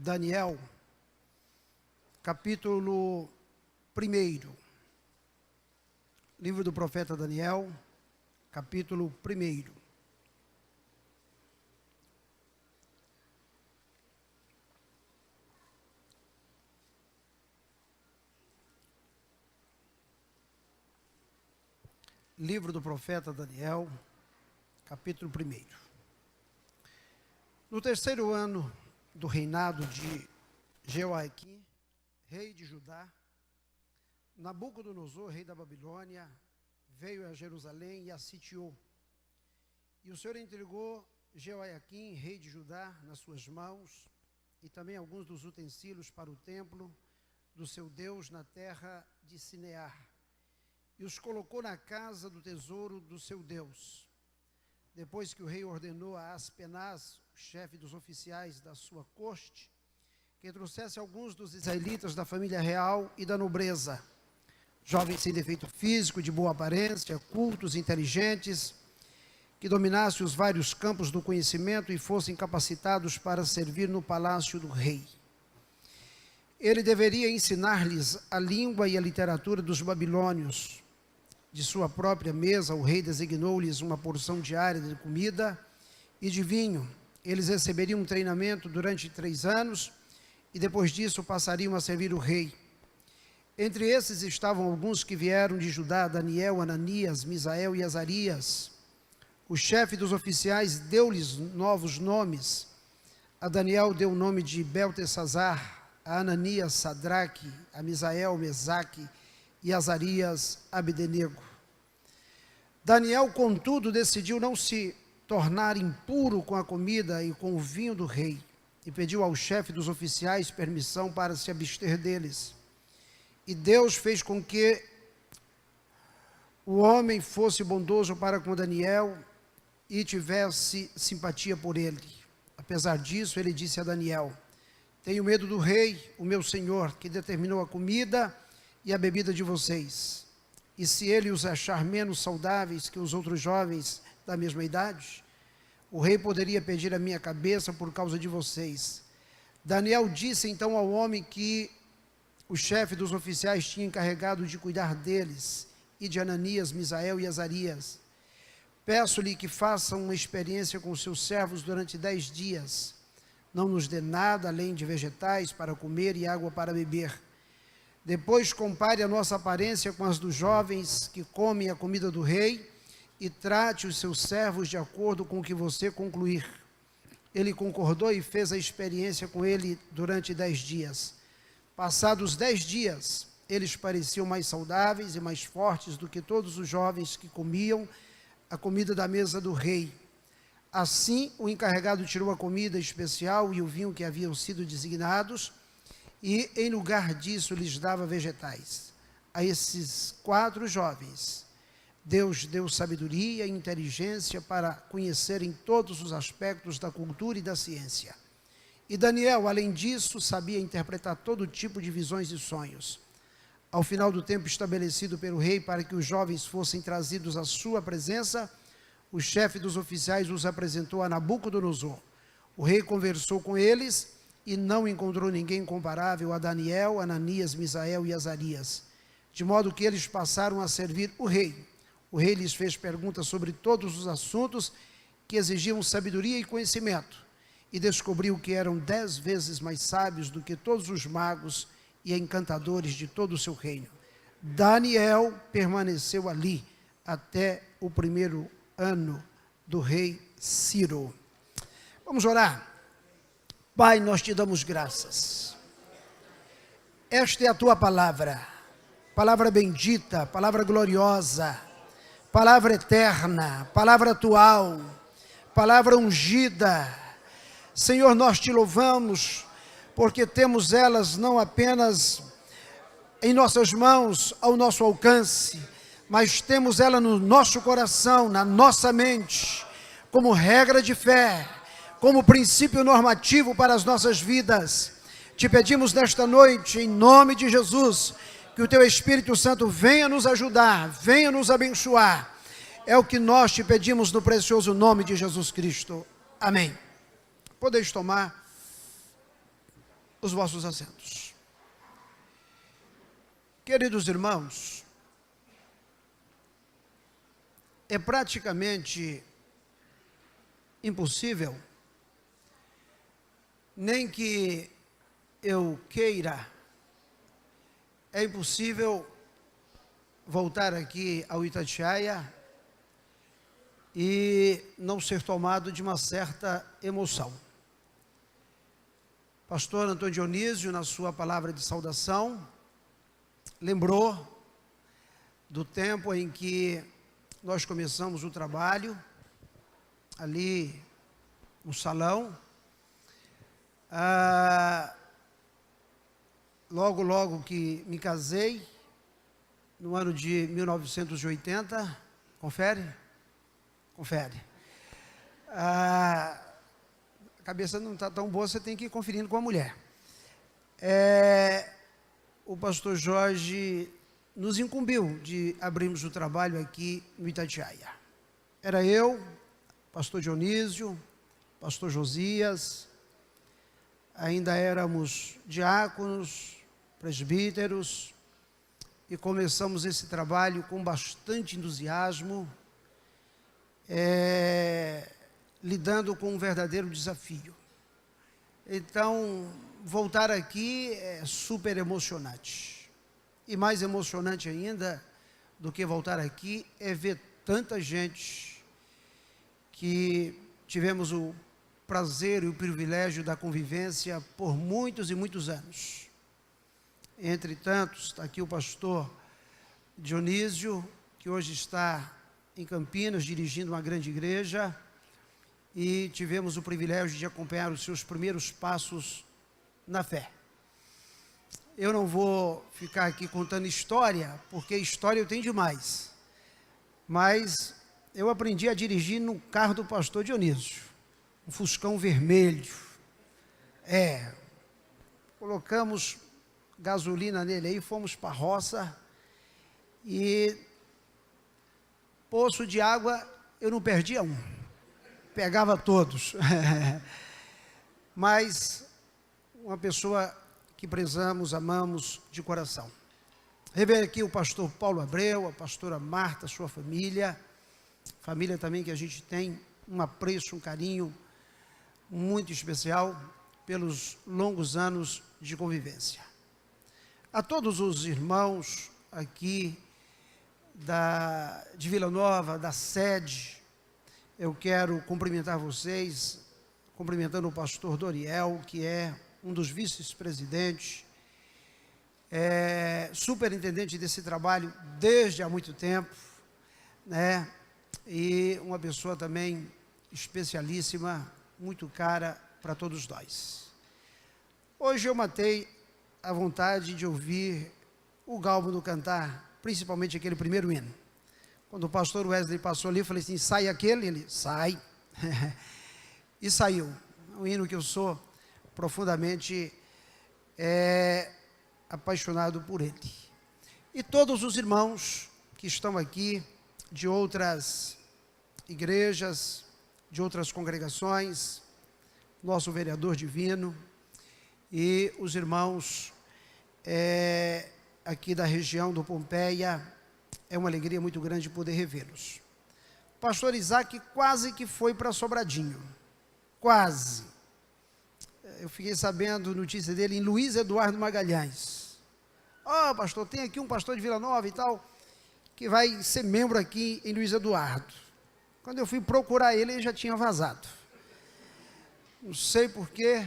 Daniel, capítulo 1. Livro do profeta Daniel, capítulo 1. Livro do profeta Daniel, capítulo 1. No terceiro ano do reinado de Jeoaquim, rei de Judá, Nabucodonosor, rei da Babilônia, veio a Jerusalém e a sitiou. E o Senhor entregou Jeoaquim, rei de Judá, nas suas mãos, e também alguns dos utensílios para o templo do seu Deus na terra de Sinear, e os colocou na casa do tesouro do seu Deus. Depois que o rei ordenou a Aspenaz, chefe dos oficiais da sua corte, que trouxesse alguns dos israelitas da família real e da nobreza, jovens sem defeito físico, de boa aparência, cultos, inteligentes, que dominassem os vários campos do conhecimento e fossem capacitados para servir no palácio do rei. Ele deveria ensinar-lhes a língua e a literatura dos babilônios. De sua própria mesa, o rei designou-lhes uma porção diária de comida e de vinho. Eles receberiam um treinamento durante 3 anos e depois disso passariam a servir o rei. Entre esses estavam alguns que vieram de Judá: Daniel, Ananias, Misael e Azarias. O chefe dos oficiais deu-lhes novos nomes. A Daniel deu o nome de Beltesazar, a Ananias, Sadraque, a Misael, Mesaque, e Azarias, Abdenego. Daniel, contudo, decidiu não se tornar impuro com a comida e com o vinho do rei, e pediu ao chefe dos oficiais permissão para se abster deles. E Deus fez com que o homem fosse bondoso para com Daniel e tivesse simpatia por ele. Apesar disso, ele disse a Daniel: tenho medo do rei, o meu senhor, que determinou a comida e a bebida de vocês. E se ele os achar menos saudáveis que os outros jovens da mesma idade, o rei poderia pedir a minha cabeça por causa de vocês. Daniel disse então ao homem que o chefe dos oficiais tinha encarregado de cuidar deles, e de Ananias, Misael e Azarias: peço-lhe que faça uma experiência com seus servos durante 10 dias. Não nos dê nada além de vegetais para comer e água para beber. Depois compare a nossa aparência com as dos jovens que comem a comida do rei e trate os seus servos de acordo com o que você concluir. Ele concordou e fez a experiência com ele durante 10 dias. Passados 10 dias, eles pareciam mais saudáveis e mais fortes do que todos os jovens que comiam a comida da mesa do rei. Assim, o encarregado tirou a comida especial e o vinho que haviam sido designados, e em lugar disso lhes dava vegetais. A esses 4 jovens, Deus deu sabedoria e inteligência para conhecerem todos os aspectos da cultura e da ciência. E Daniel, além disso, sabia interpretar todo tipo de visões e sonhos. Ao final do tempo estabelecido pelo rei para que os jovens fossem trazidos à sua presença, o chefe dos oficiais os apresentou a Nabucodonosor. O rei conversou com eles e não encontrou ninguém comparável a Daniel, Ananias, Misael e Azarias, de modo que eles passaram a servir o rei. O rei lhes fez perguntas sobre todos os assuntos que exigiam sabedoria e conhecimento, e descobriu que eram 10 vezes mais sábios do que todos os magos e encantadores de todo o seu reino. Daniel permaneceu ali até o 1º ano do rei Ciro. Vamos orar. Pai, nós te damos graças. Esta é a tua palavra, palavra bendita, palavra gloriosa, palavra eterna, palavra atual, palavra ungida. Senhor, nós te louvamos, porque temos elas não apenas em nossas mãos, ao nosso alcance, mas temos ela no nosso coração, na nossa mente, como regra de fé, como princípio normativo para as nossas vidas. Te pedimos nesta noite, em nome de Jesus, que o teu Espírito Santo venha nos ajudar, venha nos abençoar. É o que nós te pedimos no precioso nome de Jesus Cristo. Amém. Podeis tomar os vossos assentos. Queridos irmãos, é praticamente impossível, nem que eu queira, é impossível voltar aqui ao Itatiaia e não ser tomado de uma certa emoção. Pastor Antônio Dionísio, na sua palavra de saudação, lembrou do tempo em que nós começamos o trabalho, ali no salão, logo que me casei, no ano de 1980, confere? A cabeça não está tão boa, você tem que ir conferindo com a mulher. O pastor Jorge nos incumbiu de abrirmos o trabalho aqui no Itatiaia. Era eu, pastor Dionísio, pastor Josias, ainda éramos diáconos, presbíteros, e começamos esse trabalho com bastante entusiasmo, lidando com um verdadeiro desafio. Então, voltar aqui é super emocionante. E mais emocionante ainda do que voltar aqui é ver tanta gente que tivemos o prazer e o privilégio da convivência por muitos e muitos anos. Entre tantos, está aqui o pastor Dionísio, que hoje está em Campinas, dirigindo uma grande igreja, e tivemos o privilégio de acompanhar os seus primeiros passos na fé. Eu não vou ficar aqui contando história, porque história eu tenho demais, mas eu aprendi a dirigir no carro do pastor Dionísio, um Fuscão vermelho. Colocamos gasolina nele aí, fomos para a roça, e poço de água eu não perdia um, pegava todos. Mas uma pessoa que prezamos, amamos de coração. Rever aqui o pastor Paulo Abreu, a pastora Marta, sua família também que a gente tem um apreço, um carinho muito especial pelos longos anos de convivência. A todos os irmãos aqui de Vila Nova, da sede, eu quero cumprimentar vocês, cumprimentando o pastor Doriel, que é um dos vice-presidentes, superintendente desse trabalho desde há muito tempo, né? E uma pessoa também especialíssima, muito cara para todos nós. Hoje eu matei a vontade de ouvir o Galvão cantar, principalmente aquele primeiro hino. Quando o pastor Wesley passou ali, eu falei assim, sai aquele? Ele, sai. E saiu. Um hino que eu sou profundamente apaixonado por ele. E todos os irmãos que estão aqui, de outras igrejas, de outras congregações, nosso vereador divino, e os irmãos aqui da região do Pompeia, é uma alegria muito grande poder revê-los. Pastor Isaac quase que foi para Sobradinho, quase. Eu fiquei sabendo notícia dele em Luiz Eduardo Magalhães. Pastor, tem aqui um pastor de Vila Nova e tal, que vai ser membro aqui em Luiz Eduardo. Quando eu fui procurar ele, ele já tinha vazado. Não sei porquê,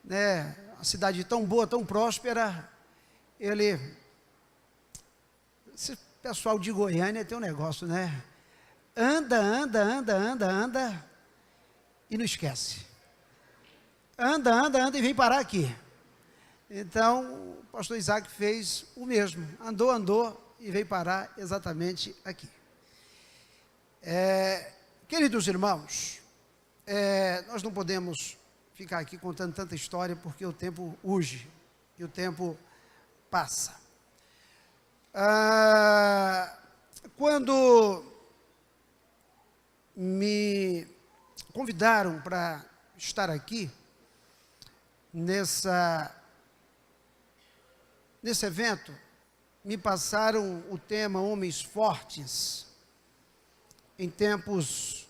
né? A cidade tão boa, tão próspera, esse pessoal de Goiânia tem um negócio, né? Anda, e não esquece. Anda e vem parar aqui. Então, o pastor Isaac fez o mesmo. Andou e veio parar exatamente aqui. Queridos irmãos, nós não podemos ficar aqui contando tanta história, porque o tempo urge e o tempo passa. Quando me convidaram para estar aqui, nessa nesse evento, me passaram o tema Homens Fortes em Tempos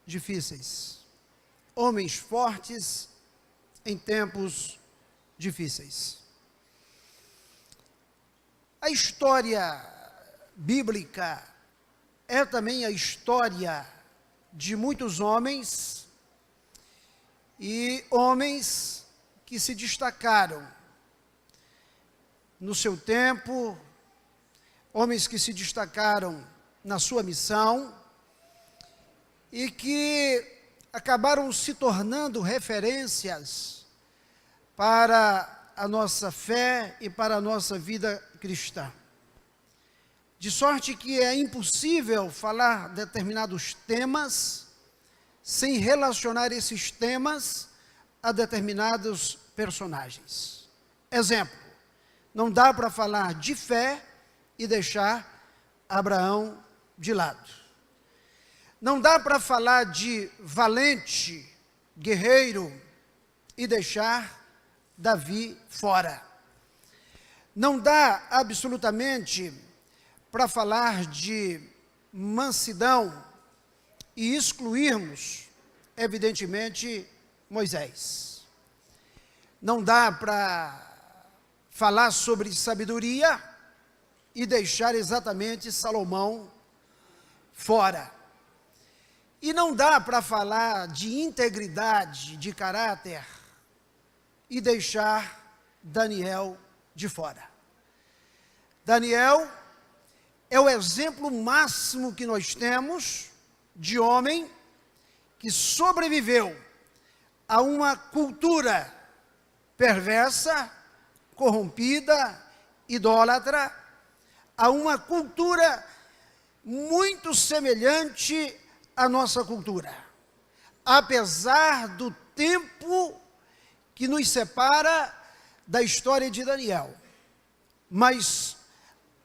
Difíceis. Homens fortes em tempos difíceis. A história bíblica é também a história de muitos homens e homens que se destacaram no seu tempo, homens que se destacaram na sua missão e que acabaram se tornando referências para a nossa fé e para a nossa vida cristã. De sorte que é impossível falar determinados temas sem relacionar esses temas a determinados personagens. Exemplo, não dá para falar de fé e deixar Abraão de lado. Não dá para falar de valente, guerreiro e deixar Davi fora. Não dá absolutamente para falar de mansidão e excluirmos, evidentemente, Moisés. Não dá para falar sobre sabedoria e deixar exatamente Salomão fora. E não dá para falar de integridade, de caráter e deixar Daniel de fora. Daniel é o exemplo máximo que nós temos de homem que sobreviveu a uma cultura perversa, corrompida, idólatra, a uma cultura muito semelhante à nossa cultura. Apesar do tempo que nos separa da história de Daniel. Mas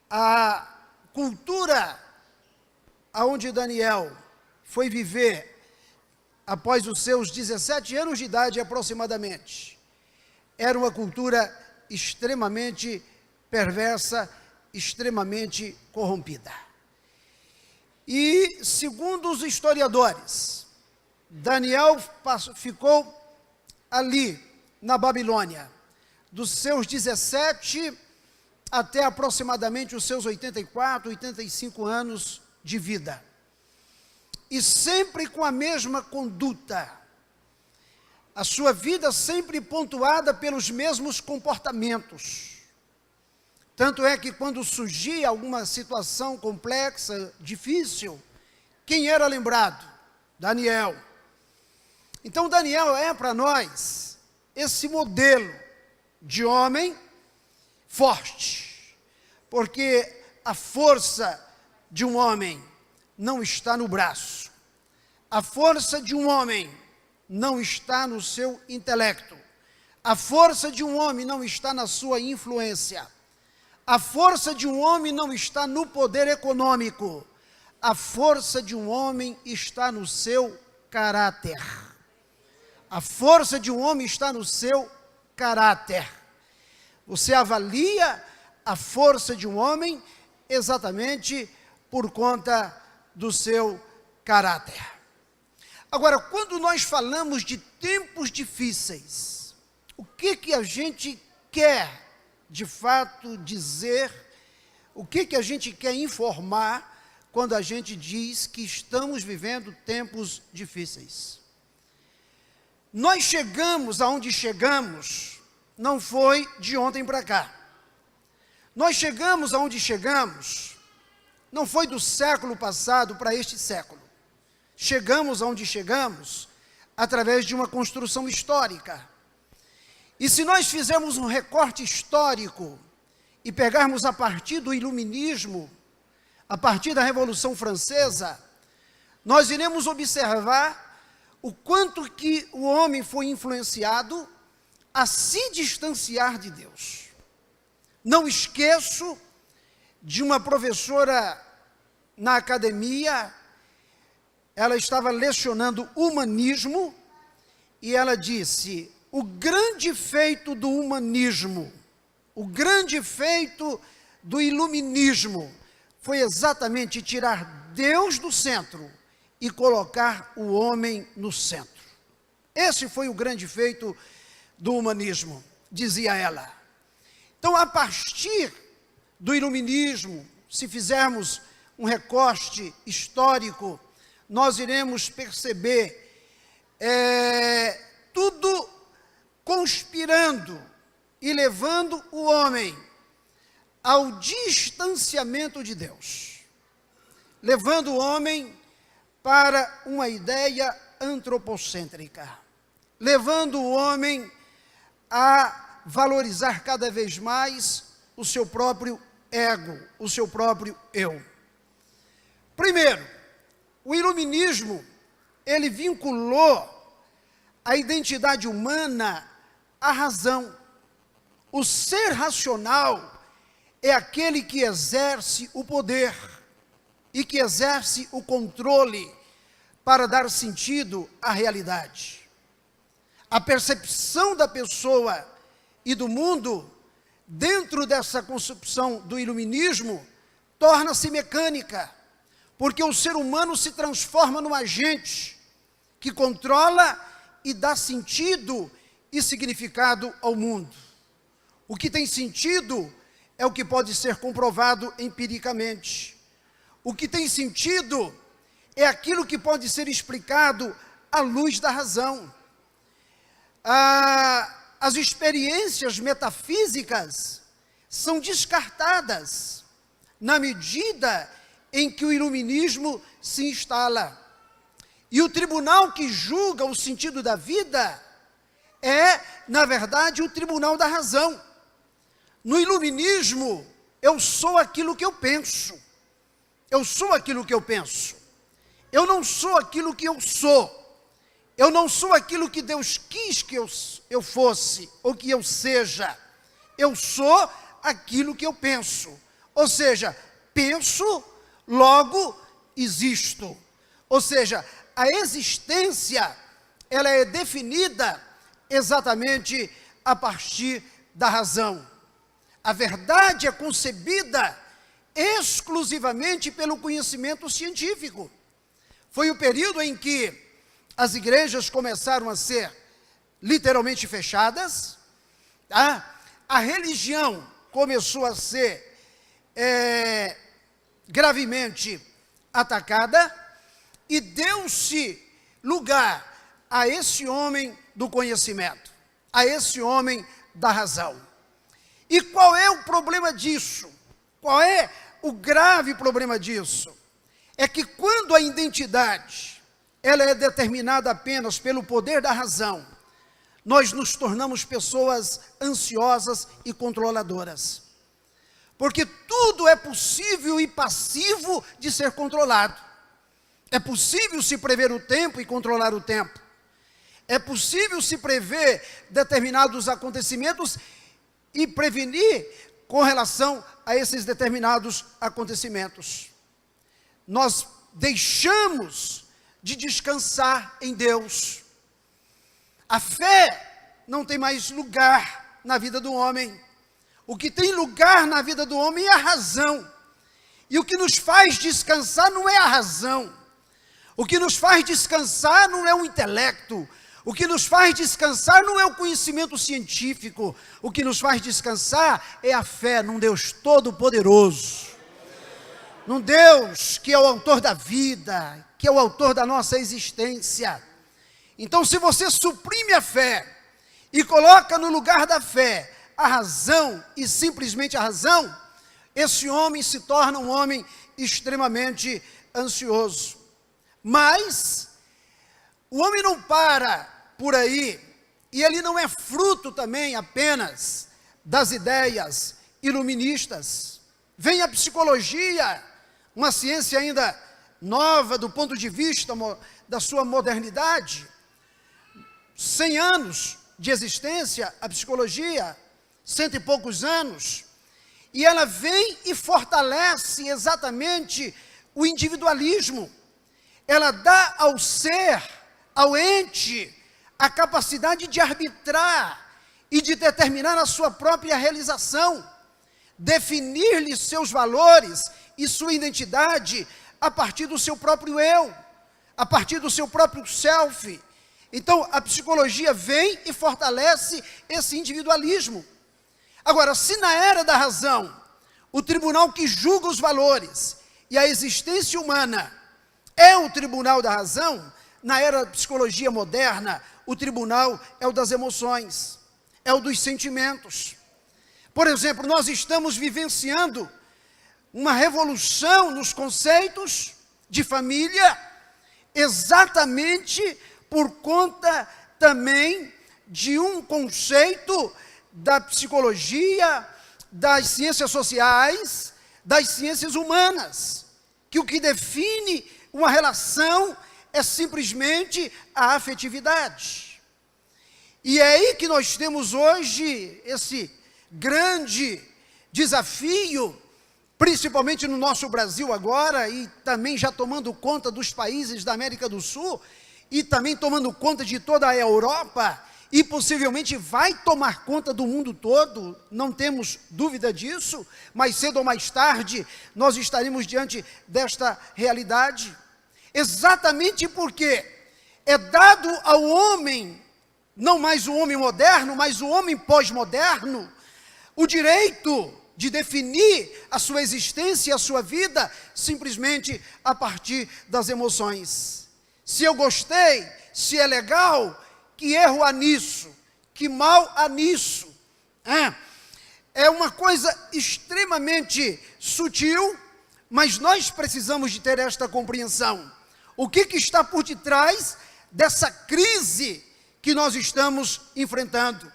a cultura aonde Daniel foi viver após os seus 17 anos de idade aproximadamente, era uma cultura extremamente perversa, extremamente corrompida. E, segundo os historiadores, Daniel ficou ali na Babilônia, dos seus 17 até aproximadamente os seus 84, 85 anos de vida. E sempre com a mesma conduta. A sua vida sempre pontuada pelos mesmos comportamentos. Tanto é que quando surgia alguma situação complexa, difícil, quem era lembrado? Daniel. Então Daniel é para nós esse modelo de homem forte, porque a força de um homem não está no braço, a força de um homem não está no seu intelecto, a força de um homem não está na sua influência, a força de um homem não está no poder econômico, a força de um homem está no seu caráter. A força de um homem está no seu caráter. Você avalia a força de um homem exatamente por conta do seu caráter. Agora, quando nós falamos de tempos difíceis, o que a gente quer de fato dizer, o que a gente quer informar quando a gente diz que estamos vivendo tempos difíceis? Nós chegamos aonde chegamos, não foi de ontem para cá. Nós chegamos aonde chegamos, não foi do século passado para este século. Chegamos aonde chegamos através de uma construção histórica. E se nós fizermos um recorte histórico e pegarmos a partir do Iluminismo, a partir da Revolução Francesa, nós iremos observar o quanto que o homem foi influenciado a se distanciar de Deus. Não esqueço de uma professora na academia, ela estava lecionando humanismo, e ela disse: o grande feito do humanismo o grande feito do iluminismo foi exatamente tirar Deus do centro e colocar o homem no centro. Esse foi o grande feito do humanismo, dizia ela. Então, a partir do iluminismo, se fizermos um recorte histórico, nós iremos perceber tudo conspirando e levando o homem ao distanciamento de Deus, levando o homem para uma ideia antropocêntrica, levando o homem a valorizar cada vez mais o seu próprio ego, o seu próprio eu. Primeiro, o iluminismo, ele vinculou a identidade humana à razão. O ser racional é aquele que exerce o poder e que exerce o controle para dar sentido à realidade. A percepção da pessoa e do mundo, dentro dessa concepção do iluminismo, torna-se mecânica, porque o ser humano se transforma num agente que controla e dá sentido e significado ao mundo. O que tem sentido é o que pode ser comprovado empiricamente. O que tem sentido é aquilo que pode ser explicado à luz da razão. As experiências metafísicas são descartadas na medida em que o iluminismo se instala. E o tribunal que julga o sentido da vida é, na verdade, o tribunal da razão. No iluminismo, eu sou aquilo que eu penso. Eu sou aquilo que eu penso. Eu não sou aquilo que eu sou. Eu não sou aquilo que Deus quis que eu fosse ou que eu seja. Eu sou aquilo que eu penso. Ou seja, penso, logo existo. Ou seja, a existência, ela é definida exatamente a partir da razão. A verdade é concebida exclusivamente pelo conhecimento científico. Foi o período em que as igrejas começaram a ser literalmente fechadas, a religião começou a ser gravemente atacada, e deu-se lugar a esse homem do conhecimento, a esse homem da razão. E qual é o problema disso? Qual é o grave problema disso? É que quando a identidade ela é determinada apenas pelo poder da razão, nós nos tornamos pessoas ansiosas e controladoras. Porque tudo é possível e passivo de ser controlado. É possível se prever o tempo e controlar o tempo. É possível se prever determinados acontecimentos e prevenir com relação a esses determinados acontecimentos. Nós deixamos de descansar em Deus. A fé não tem mais lugar na vida do homem. O que tem lugar na vida do homem é a razão. E o que nos faz descansar não é a razão. O que nos faz descansar não é o intelecto. O que nos faz descansar não é o conhecimento científico. O que nos faz descansar é a fé num Deus todo-poderoso. Num Deus que é o autor da vida, que é o autor da nossa existência. Então, se você suprime a fé e coloca no lugar da fé a razão e simplesmente a razão, esse homem se torna um homem extremamente ansioso. Mas o homem não para por aí, e ele não é fruto também apenas das ideias iluministas. Vem a psicologia, uma ciência ainda nova do ponto de vista da sua modernidade. 100 anos de existência, a psicologia, 100 e poucos anos, e ela vem e fortalece exatamente o individualismo. Ela dá ao ser, ao ente, a capacidade de arbitrar e de determinar a sua própria realização, definir-lhe seus valores e sua identidade a partir do seu próprio eu, a partir do seu próprio self. Então, a psicologia vem e fortalece esse individualismo. Agora, se na era da razão, o tribunal que julga os valores e a existência humana é o tribunal da razão, na era da psicologia moderna, o tribunal é o das emoções, é o dos sentimentos. Por exemplo, nós estamos vivenciando uma revolução nos conceitos de família, exatamente por conta também de um conceito da psicologia, das ciências sociais, das ciências humanas, que o que define uma relação é simplesmente a afetividade. E é aí que nós temos hoje esse grande desafio, principalmente no nosso Brasil agora, e também já tomando conta dos países da América do Sul, e também tomando conta de toda a Europa, e possivelmente vai tomar conta do mundo todo, não temos dúvida disso, mais cedo ou mais tarde nós estaremos diante desta realidade, exatamente porque é dado ao homem, não mais o homem moderno, mas o homem pós-moderno, o direito de definir a sua existência e a sua vida simplesmente a partir das emoções. Se eu gostei, se é legal, que erro há nisso, que mal há nisso. É uma coisa extremamente sutil, mas nós precisamos de ter esta compreensão. O que está por detrás dessa crise que nós estamos enfrentando?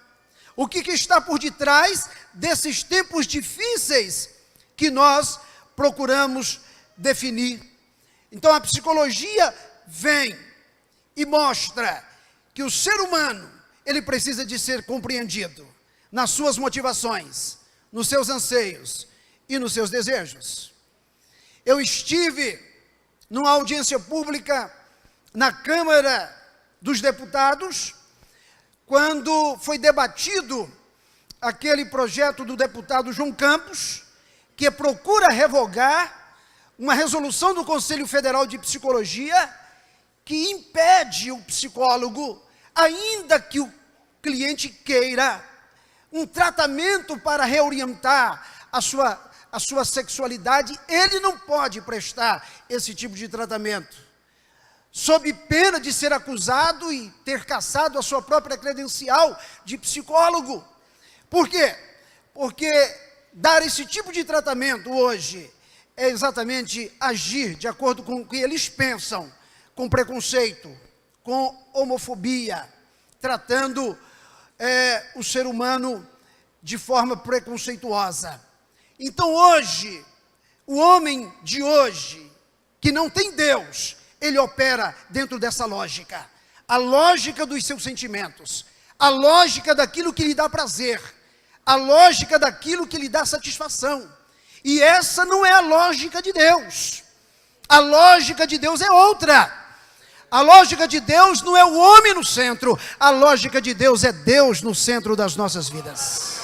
O que está por detrás desses tempos difíceis que nós procuramos definir? Então a psicologia vem e mostra que o ser humano, ele precisa de ser compreendido nas suas motivações, nos seus anseios e nos seus desejos. Eu estive numa audiência pública na Câmara dos Deputados, quando foi debatido aquele projeto do deputado João Campos, que procura revogar uma resolução do Conselho Federal de Psicologia, que impede o psicólogo, ainda que o cliente queira um tratamento para reorientar a sua sexualidade, ele não pode prestar esse tipo de tratamento, sob pena de ser acusado e ter cassado a sua própria credencial de psicólogo. Por quê? Porque dar esse tipo de tratamento hoje é exatamente agir de acordo com o que eles pensam, com preconceito, com homofobia, tratando o ser humano de forma preconceituosa. Então hoje, o homem de hoje, que não tem Deus, ele opera dentro dessa lógica, a lógica dos seus sentimentos, a lógica daquilo que lhe dá prazer, a lógica daquilo que lhe dá satisfação. E essa não é a lógica de Deus. A lógica de Deus é outra. A lógica de Deus não é o homem no centro, a lógica de Deus é Deus no centro das nossas vidas.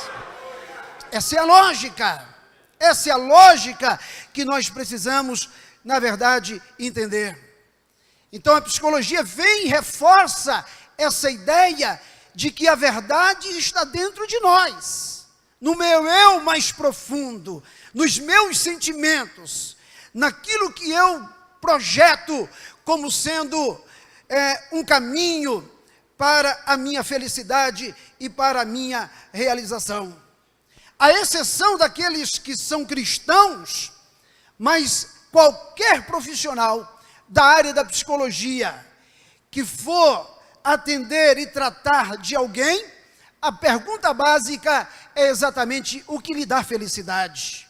Essa é a lógica. Essa é a lógica que nós precisamos, na verdade, entender. Então a psicologia vem e reforça essa ideia de que a verdade está dentro de nós, no meu eu mais profundo, nos meus sentimentos, naquilo que eu projeto como sendo um caminho para a minha felicidade e para a minha realização. À exceção daqueles que são cristãos, mas qualquer profissional da área da psicologia que for atender e tratar de alguém, a pergunta básica é exatamente o que lhe dá felicidade.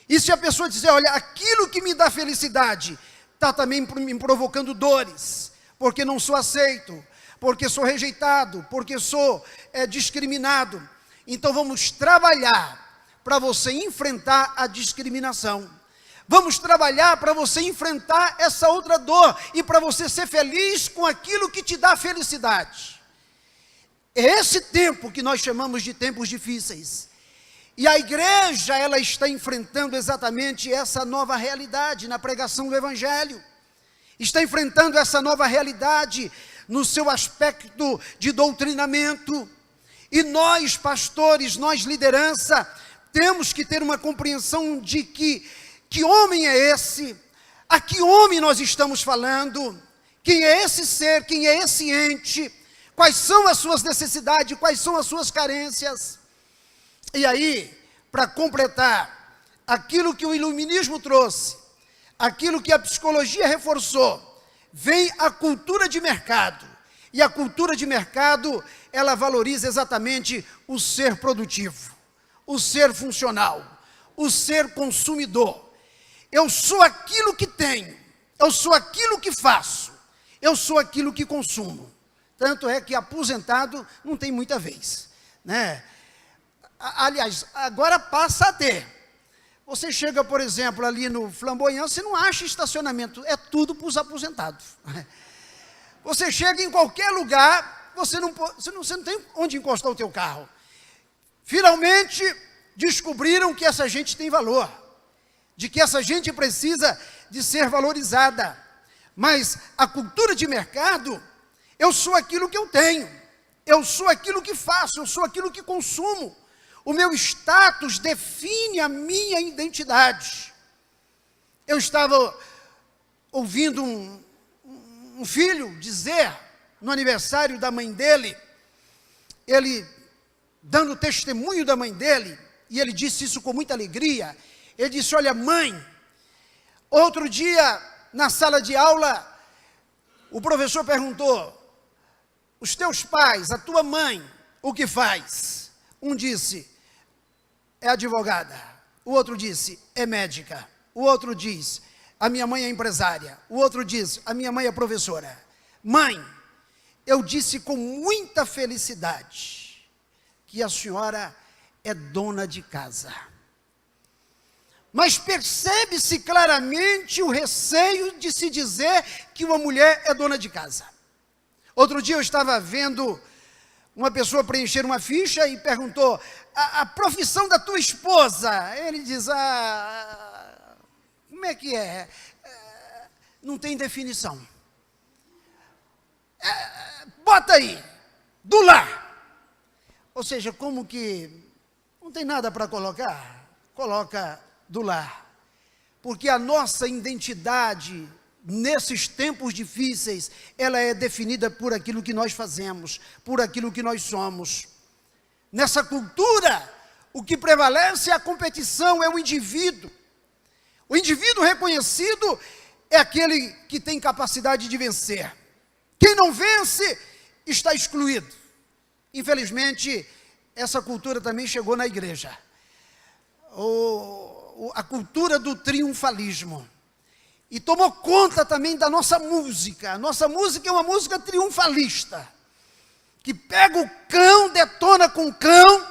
E se a pessoa dizer, olha, aquilo que me dá felicidade está também me provocando dores, porque não sou aceito, porque sou rejeitado, porque sou discriminado. Então vamos trabalhar para você enfrentar a discriminação. Vamos trabalhar para você enfrentar essa outra dor e para você ser feliz com aquilo que te dá felicidade. É esse tempo que nós chamamos de tempos difíceis. E a igreja, ela está enfrentando exatamente essa nova realidade na pregação do Evangelho. Está enfrentando essa nova realidade no seu aspecto de doutrinamento. E nós, pastores, nós, liderança, temos que ter uma compreensão de que homem é esse? A que homem nós estamos falando? Quem é esse ser? Quem é esse ente? Quais são as suas necessidades? Quais são as suas carências? E aí, para completar aquilo que o iluminismo trouxe, aquilo que a psicologia reforçou, vem a cultura de mercado. E a cultura de mercado, ela valoriza exatamente o ser produtivo, o ser funcional, o ser consumidor. Eu sou aquilo que tenho, eu sou aquilo que faço, eu sou aquilo que consumo. Tanto é que aposentado não tem muita vez, né? Aliás, agora passa a ter. Você chega, por exemplo, ali no Flamboyant, você não acha estacionamento, é tudo para os aposentados. Você chega em qualquer lugar, você não tem onde encostar o teu carro. Finalmente, descobriram que essa gente tem valor, de que essa gente precisa de ser valorizada. Mas a cultura de mercado, eu sou aquilo que eu tenho, eu sou aquilo que faço, eu sou aquilo que consumo. O meu status define a minha identidade. Eu estava ouvindo um filho dizer, no aniversário da mãe dele, ele dando testemunho da mãe dele, e ele disse isso com muita alegria. Ele disse: olha, mãe, outro dia na sala de aula, o professor perguntou: os teus pais, a tua mãe, o que faz? Um disse: é advogada. O outro disse: é médica. O outro diz: a minha mãe é empresária. O outro diz: a minha mãe é professora. Mãe, eu disse com muita felicidade que a senhora é dona de casa. Mas percebe-se claramente o receio de se dizer que uma mulher é dona de casa. Outro dia eu estava vendo uma pessoa preencher uma ficha e perguntou: a profissão da tua esposa? Ele diz: como é que é? Não tem definição. Bota aí, do lar. Ou seja, como que não tem nada para colocar? Coloca do lar. Porque a nossa identidade nesses tempos difíceis, ela é definida por aquilo que nós fazemos, por aquilo que nós somos. Nessa cultura, o que prevalece é a competição, é o indivíduo. O indivíduo reconhecido é aquele que tem capacidade de vencer. Quem não vence, está excluído. Infelizmente, essa cultura também chegou na igreja. A cultura do triunfalismo. E tomou conta também da nossa música. A nossa música é uma música triunfalista, que pega o cão, detona com o cão.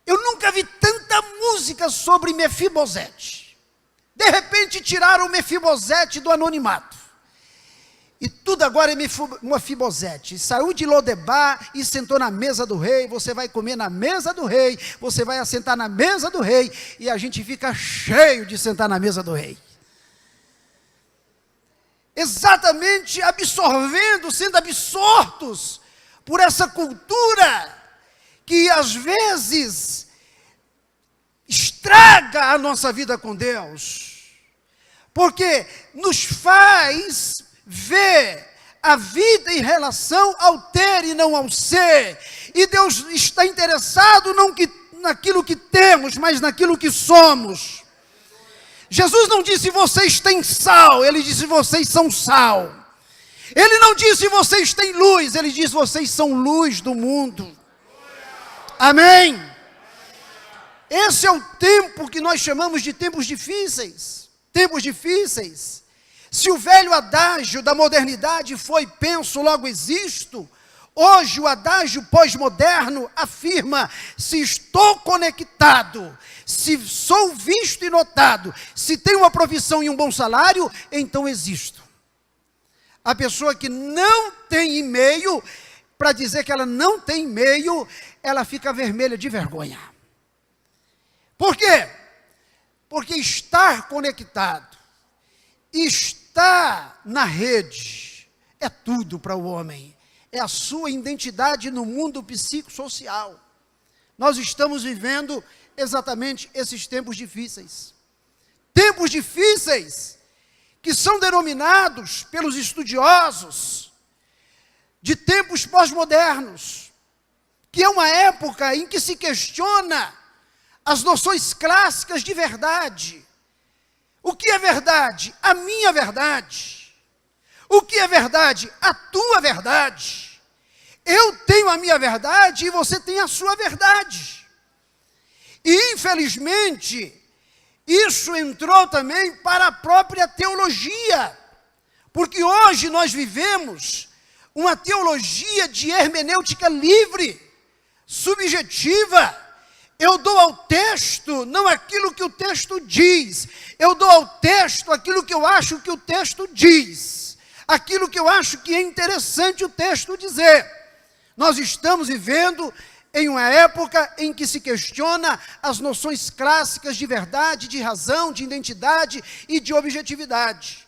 Eu nunca vi tanta música sobre Mefibosete. De repente tiraram o Mefibosete do anonimato. E tudo agora é Mefibosete. Saiu de Lodebar e sentou na mesa do rei. Você vai comer na mesa do rei. Você vai assentar na mesa do rei. E a gente fica cheio de sentar na mesa do rei. Exatamente absorvendo, sendo absortos por essa cultura que às vezes estraga a nossa vida com Deus, porque nos faz ver a vida em relação ao ter e não ao ser, e Deus está interessado não naquilo que temos, mas naquilo que somos. Jesus não disse vocês têm sal, ele disse vocês são sal. Ele não disse vocês têm luz, ele disse vocês são luz do mundo. Amém? Esse é o tempo que nós chamamos de tempos difíceis. Tempos difíceis. Se o velho adágio da modernidade foi penso, logo existo, hoje o adágio pós-moderno afirma: se estou conectado, se sou visto e notado, se tenho uma profissão e um bom salário, então existo. A pessoa que não tem e-mail, para dizer que ela não tem meio, ela fica vermelha de vergonha. Por quê? Porque estar conectado, estar na rede, é tudo para o homem. É a sua identidade no mundo psicossocial. Nós estamos vivendo exatamente esses tempos difíceis. Tempos difíceis que são denominados pelos estudiosos de tempos pós-modernos, que é uma época em que se questiona as noções clássicas de verdade. O que é verdade? A minha verdade. O que é verdade? A tua verdade. Eu tenho a minha verdade e você tem a sua verdade. E, infelizmente, isso entrou também para a própria teologia. Porque hoje nós vivemos uma teologia de hermenêutica livre, subjetiva. Eu dou ao texto não aquilo que o texto diz. Eu dou ao texto aquilo que eu acho que o texto diz. Aquilo que eu acho que é interessante o texto dizer. Nós estamos vivendo em uma época em que se questiona as noções clássicas de verdade, de razão, de identidade e de objetividade.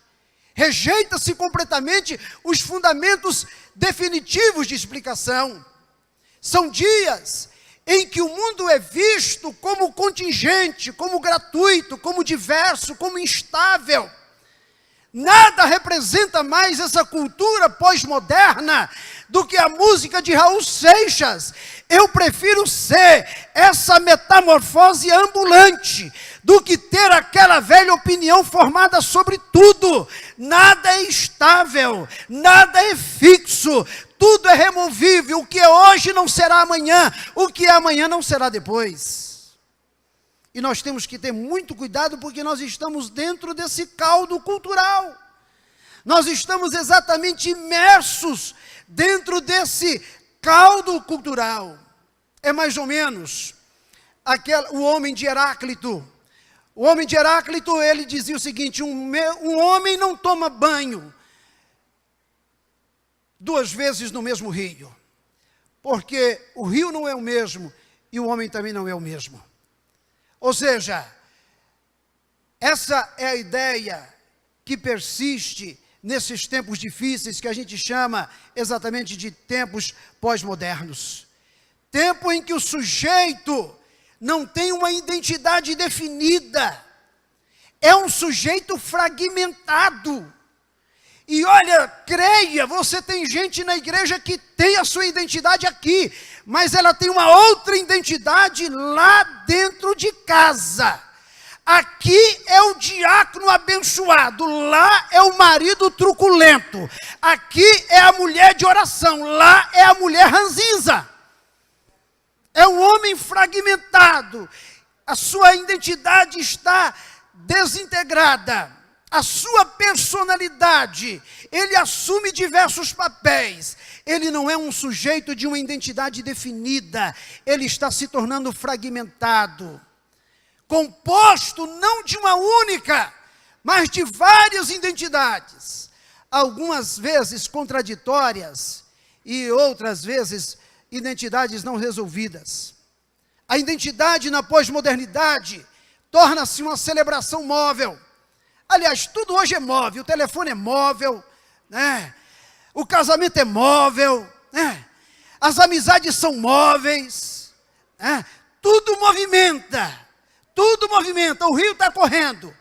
Rejeita-se completamente os fundamentos definitivos de explicação. São dias em que o mundo é visto como contingente, como gratuito, como diverso, como instável. Nada representa mais essa cultura pós-moderna do que a música de Raul Seixas. Eu prefiro ser essa metamorfose ambulante do que ter aquela velha opinião formada sobre tudo. Nada é estável, nada é fixo, tudo é removível. O que é hoje não será amanhã, o que é amanhã não será depois. E nós temos que ter muito cuidado porque nós estamos dentro desse caldo cultural. Nós estamos exatamente imersos dentro desse caldo cultural. É mais ou menos o homem de Heráclito. O homem de Heráclito, ele dizia o seguinte: um homem não toma banho 2 vezes no mesmo rio, porque o rio não é o mesmo e o homem também não é o mesmo. Ou seja, essa é a ideia que persiste nesses tempos difíceis que a gente chama exatamente de tempos pós-modernos. Tempo em que o sujeito não tem uma identidade definida, é um sujeito fragmentado. E olha, creia, você tem gente na igreja que tem a sua identidade aqui, mas ela tem uma outra identidade lá dentro de casa. Aqui é o diácono abençoado, lá é o marido truculento. Aqui é a mulher de oração, lá é a mulher ranzinza. É um homem fragmentado, a sua identidade está desintegrada. A sua personalidade, ele assume diversos papéis. Ele não é um sujeito de uma identidade definida. Ele está se tornando fragmentado. Composto não de uma única, mas de várias identidades. Algumas vezes contraditórias e outras vezes identidades não resolvidas. A identidade na pós-modernidade torna-se uma celebração móvel. Aliás, tudo hoje é móvel, o telefone é móvel, né? O casamento é móvel, né? As amizades são móveis, né? Tudo movimenta, o rio está correndo,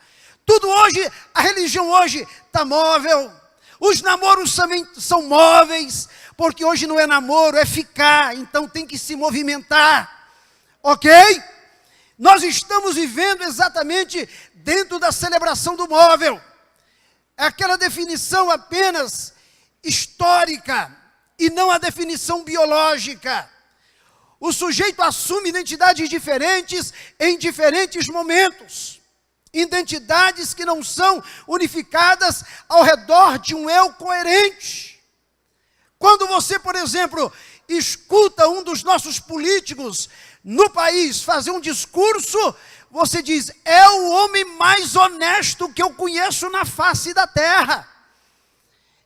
tudo hoje, a religião hoje está móvel, os namoros também são móveis, porque hoje não é namoro, é ficar, então tem que se movimentar, ok? Nós estamos vivendo exatamente dentro da celebração do móvel. É aquela definição apenas histórica e não a definição biológica. O sujeito assume identidades diferentes em diferentes momentos. Identidades que não são unificadas ao redor de um eu coerente. Quando você, por exemplo, escuta um dos nossos políticos no país fazer um discurso, você diz, é o homem mais honesto que eu conheço na face da terra.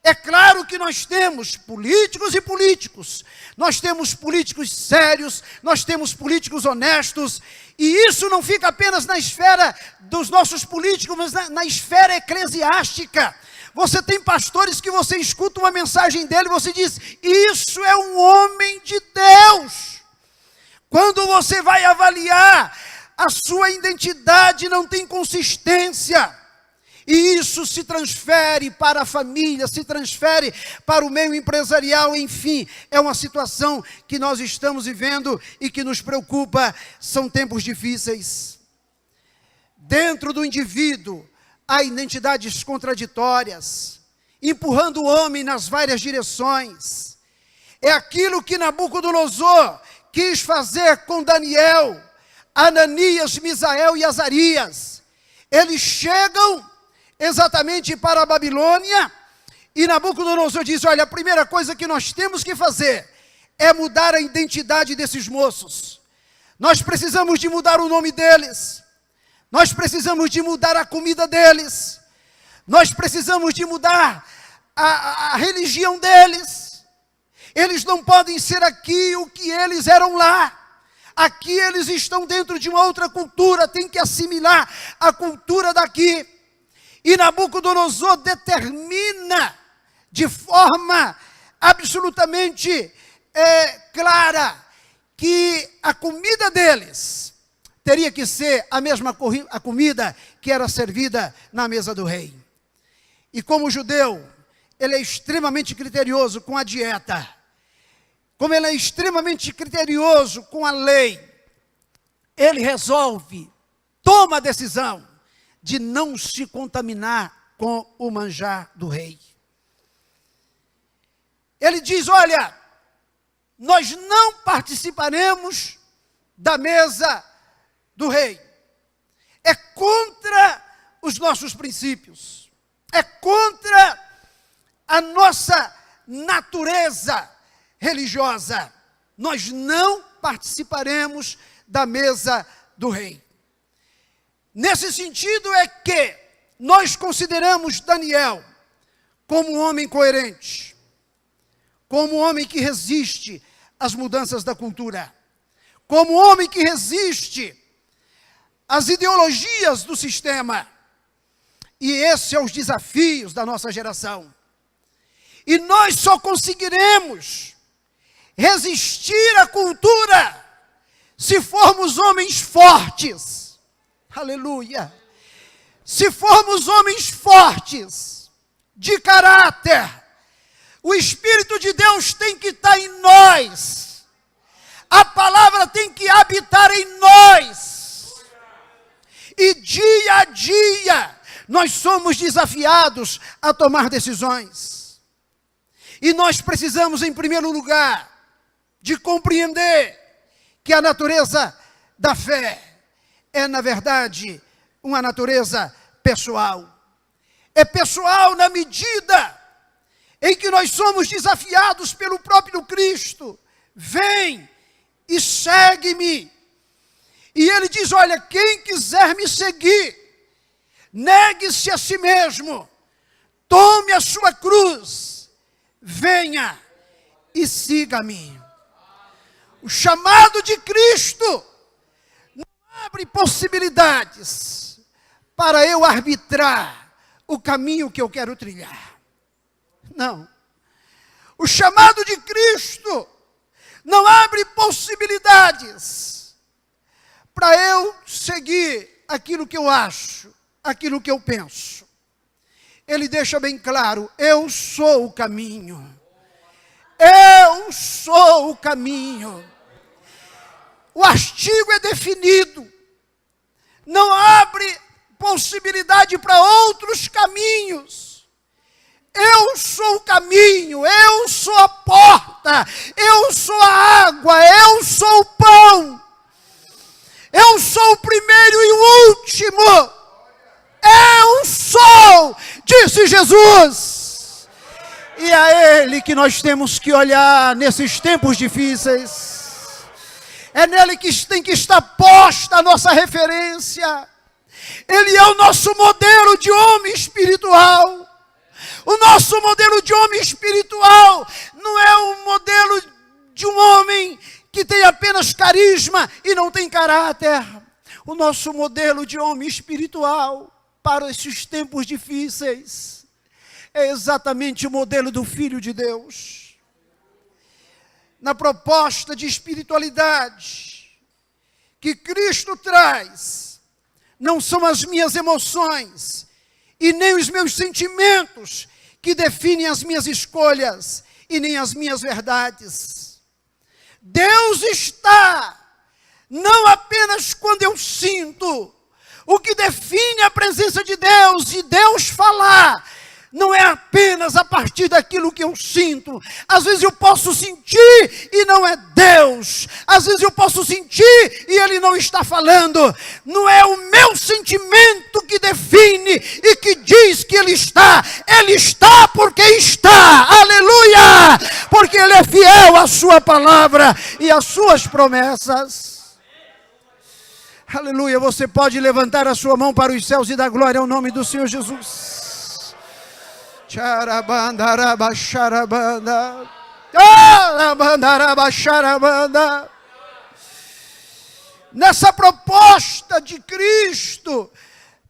É claro que nós temos políticos e políticos, nós temos políticos sérios, nós temos políticos honestos, e isso não fica apenas na esfera dos nossos políticos, mas na esfera eclesiástica. Você tem pastores que você escuta uma mensagem dele e você diz, isso é um homem de Deus. Quando você vai avaliar, a sua identidade não tem consistência. E isso se transfere para a família, se transfere para o meio empresarial, enfim. É uma situação que nós estamos vivendo e que nos preocupa. São tempos difíceis. Dentro do indivíduo, há identidades contraditórias, empurrando o homem nas várias direções. É aquilo que Nabucodonosor quis fazer com Daniel, Ananias, Misael e Azarias. Eles chegam exatamente para a Babilônia, e Nabucodonosor diz, olha, a primeira coisa que nós temos que fazer é mudar a identidade desses moços. Nós precisamos de mudar o nome deles, nós precisamos de mudar a comida deles, nós precisamos de mudar a religião deles. Eles não podem ser aqui o que eles eram lá. Aqui eles estão dentro de uma outra cultura, tem que assimilar a cultura daqui. E Nabucodonosor determina de forma absolutamente clara que a comida deles teria que ser a mesma a comida que era servida na mesa do rei. E como judeu, ele é extremamente criterioso com a dieta. Como ele é extremamente criterioso com a lei, ele resolve, toma a decisão de não se contaminar com o manjar do rei. Ele diz, olha, nós não participaremos da mesa do rei. É contra os nossos princípios. É contra a nossa natureza religiosa. Nós não participaremos da mesa do rei. Nesse sentido é que nós consideramos Daniel como um homem coerente, como um homem que resiste às mudanças da cultura, como um homem que resiste às ideologias do sistema. E esses são os desafios da nossa geração. E nós só conseguiremos resistir à cultura se formos homens fortes. Aleluia! Se formos homens fortes, de caráter, o Espírito de Deus tem que estar em nós. A palavra tem que habitar em nós. E dia a dia, nós somos desafiados a tomar decisões. E nós precisamos, em primeiro lugar, de compreender que a natureza da fé é, na verdade, uma natureza pessoal. É pessoal na medida em que nós somos desafiados pelo próprio Cristo. Vem e segue-me. E ele diz, olha, quem quiser me seguir, negue-se a si mesmo, tome a sua cruz, venha e siga-me. O chamado de Cristo abre possibilidades para eu arbitrar o caminho que eu quero trilhar. Não. O chamado de Cristo não abre possibilidades para eu seguir aquilo que eu acho, aquilo que eu penso. Ele deixa bem claro, eu sou o caminho. Eu sou o caminho. O artigo é definido. Não abre possibilidade para outros caminhos. Eu sou o caminho, eu sou a porta, eu sou a água, eu sou o pão. Eu sou o primeiro e o último. Eu sou, disse Jesus. E é Ele que nós temos que olhar nesses tempos difíceis. É nele que tem que estar posta a nossa referência. Ele é o nosso modelo de homem espiritual. O nosso modelo de homem espiritual não é o modelo de um homem que tem apenas carisma e não tem caráter. O nosso modelo de homem espiritual para esses tempos difíceis é exatamente o modelo do Filho de Deus. Na proposta de espiritualidade que Cristo traz, não são as minhas emoções e nem os meus sentimentos que definem as minhas escolhas e nem as minhas verdades. Deus está, não apenas quando eu sinto. O que define a presença de Deus e Deus falar, não é apenas a partir daquilo que eu sinto. Às vezes eu posso sentir e não é Deus. Às vezes eu posso sentir e Ele não está falando. Não é o meu sentimento que define e que diz que Ele está. Ele está porque está. Aleluia! Porque Ele é fiel à sua palavra e às suas promessas. Aleluia! Você pode levantar a sua mão para os céus e dar glória ao nome do Senhor Jesus. Nessa proposta de Cristo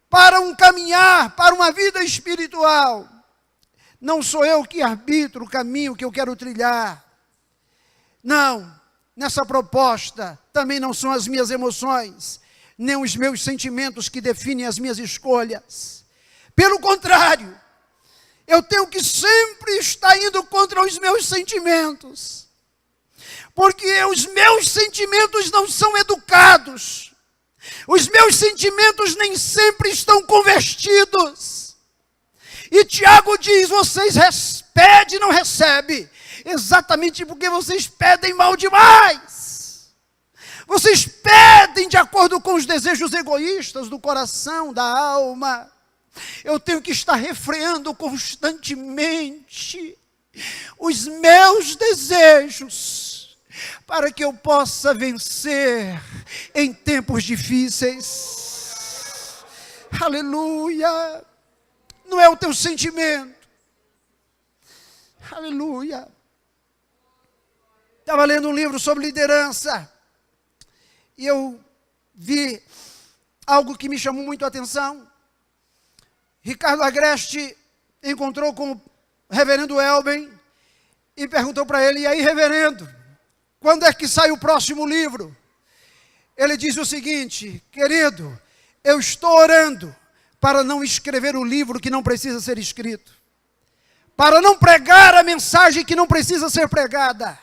para um caminhar, para uma vida espiritual, não sou eu que arbitro o caminho que eu quero trilhar. Não, nessa proposta também não são as minhas emoções, nem os meus sentimentos que definem as minhas escolhas. Pelo contrário, eu tenho que sempre estar indo contra os meus sentimentos. Porque os meus sentimentos não são educados. Os meus sentimentos nem sempre estão convertidos. E Tiago diz, vocês pedem e não recebem. Exatamente porque vocês pedem mal demais. Vocês pedem de acordo com os desejos egoístas do coração, da alma. Eu tenho que estar refreando constantemente os meus desejos, para que eu possa vencer em tempos difíceis. Aleluia! Não é o teu sentimento. Aleluia! Estava lendo um livro sobre liderança, e eu vi algo que me chamou muito a atenção. Ricardo Agreste encontrou com o reverendo Elben e perguntou para ele, e aí, reverendo, quando é que sai o próximo livro? Ele disse o seguinte, querido, eu estou orando para não escrever o livro que não precisa ser escrito, para não pregar a mensagem que não precisa ser pregada,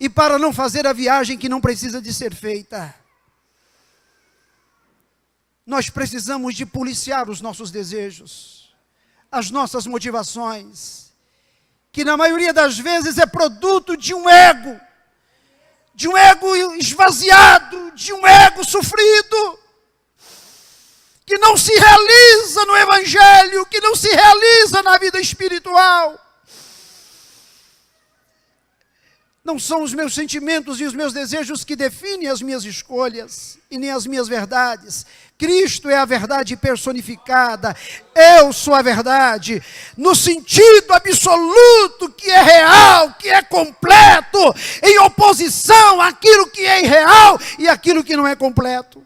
e para não fazer a viagem que não precisa de ser feita. Nós precisamos de policiar os nossos desejos, as nossas motivações, que na maioria das vezes é produto de um ego esvaziado, de um ego sofrido, que não se realiza no Evangelho, que não se realiza na vida espiritual. Não são os meus sentimentos e os meus desejos que definem as minhas escolhas e nem as minhas verdades. Cristo é a verdade personificada. Eu sou a verdade, no sentido absoluto, que é real, que é completo, em oposição àquilo que é irreal e àquilo que não é completo.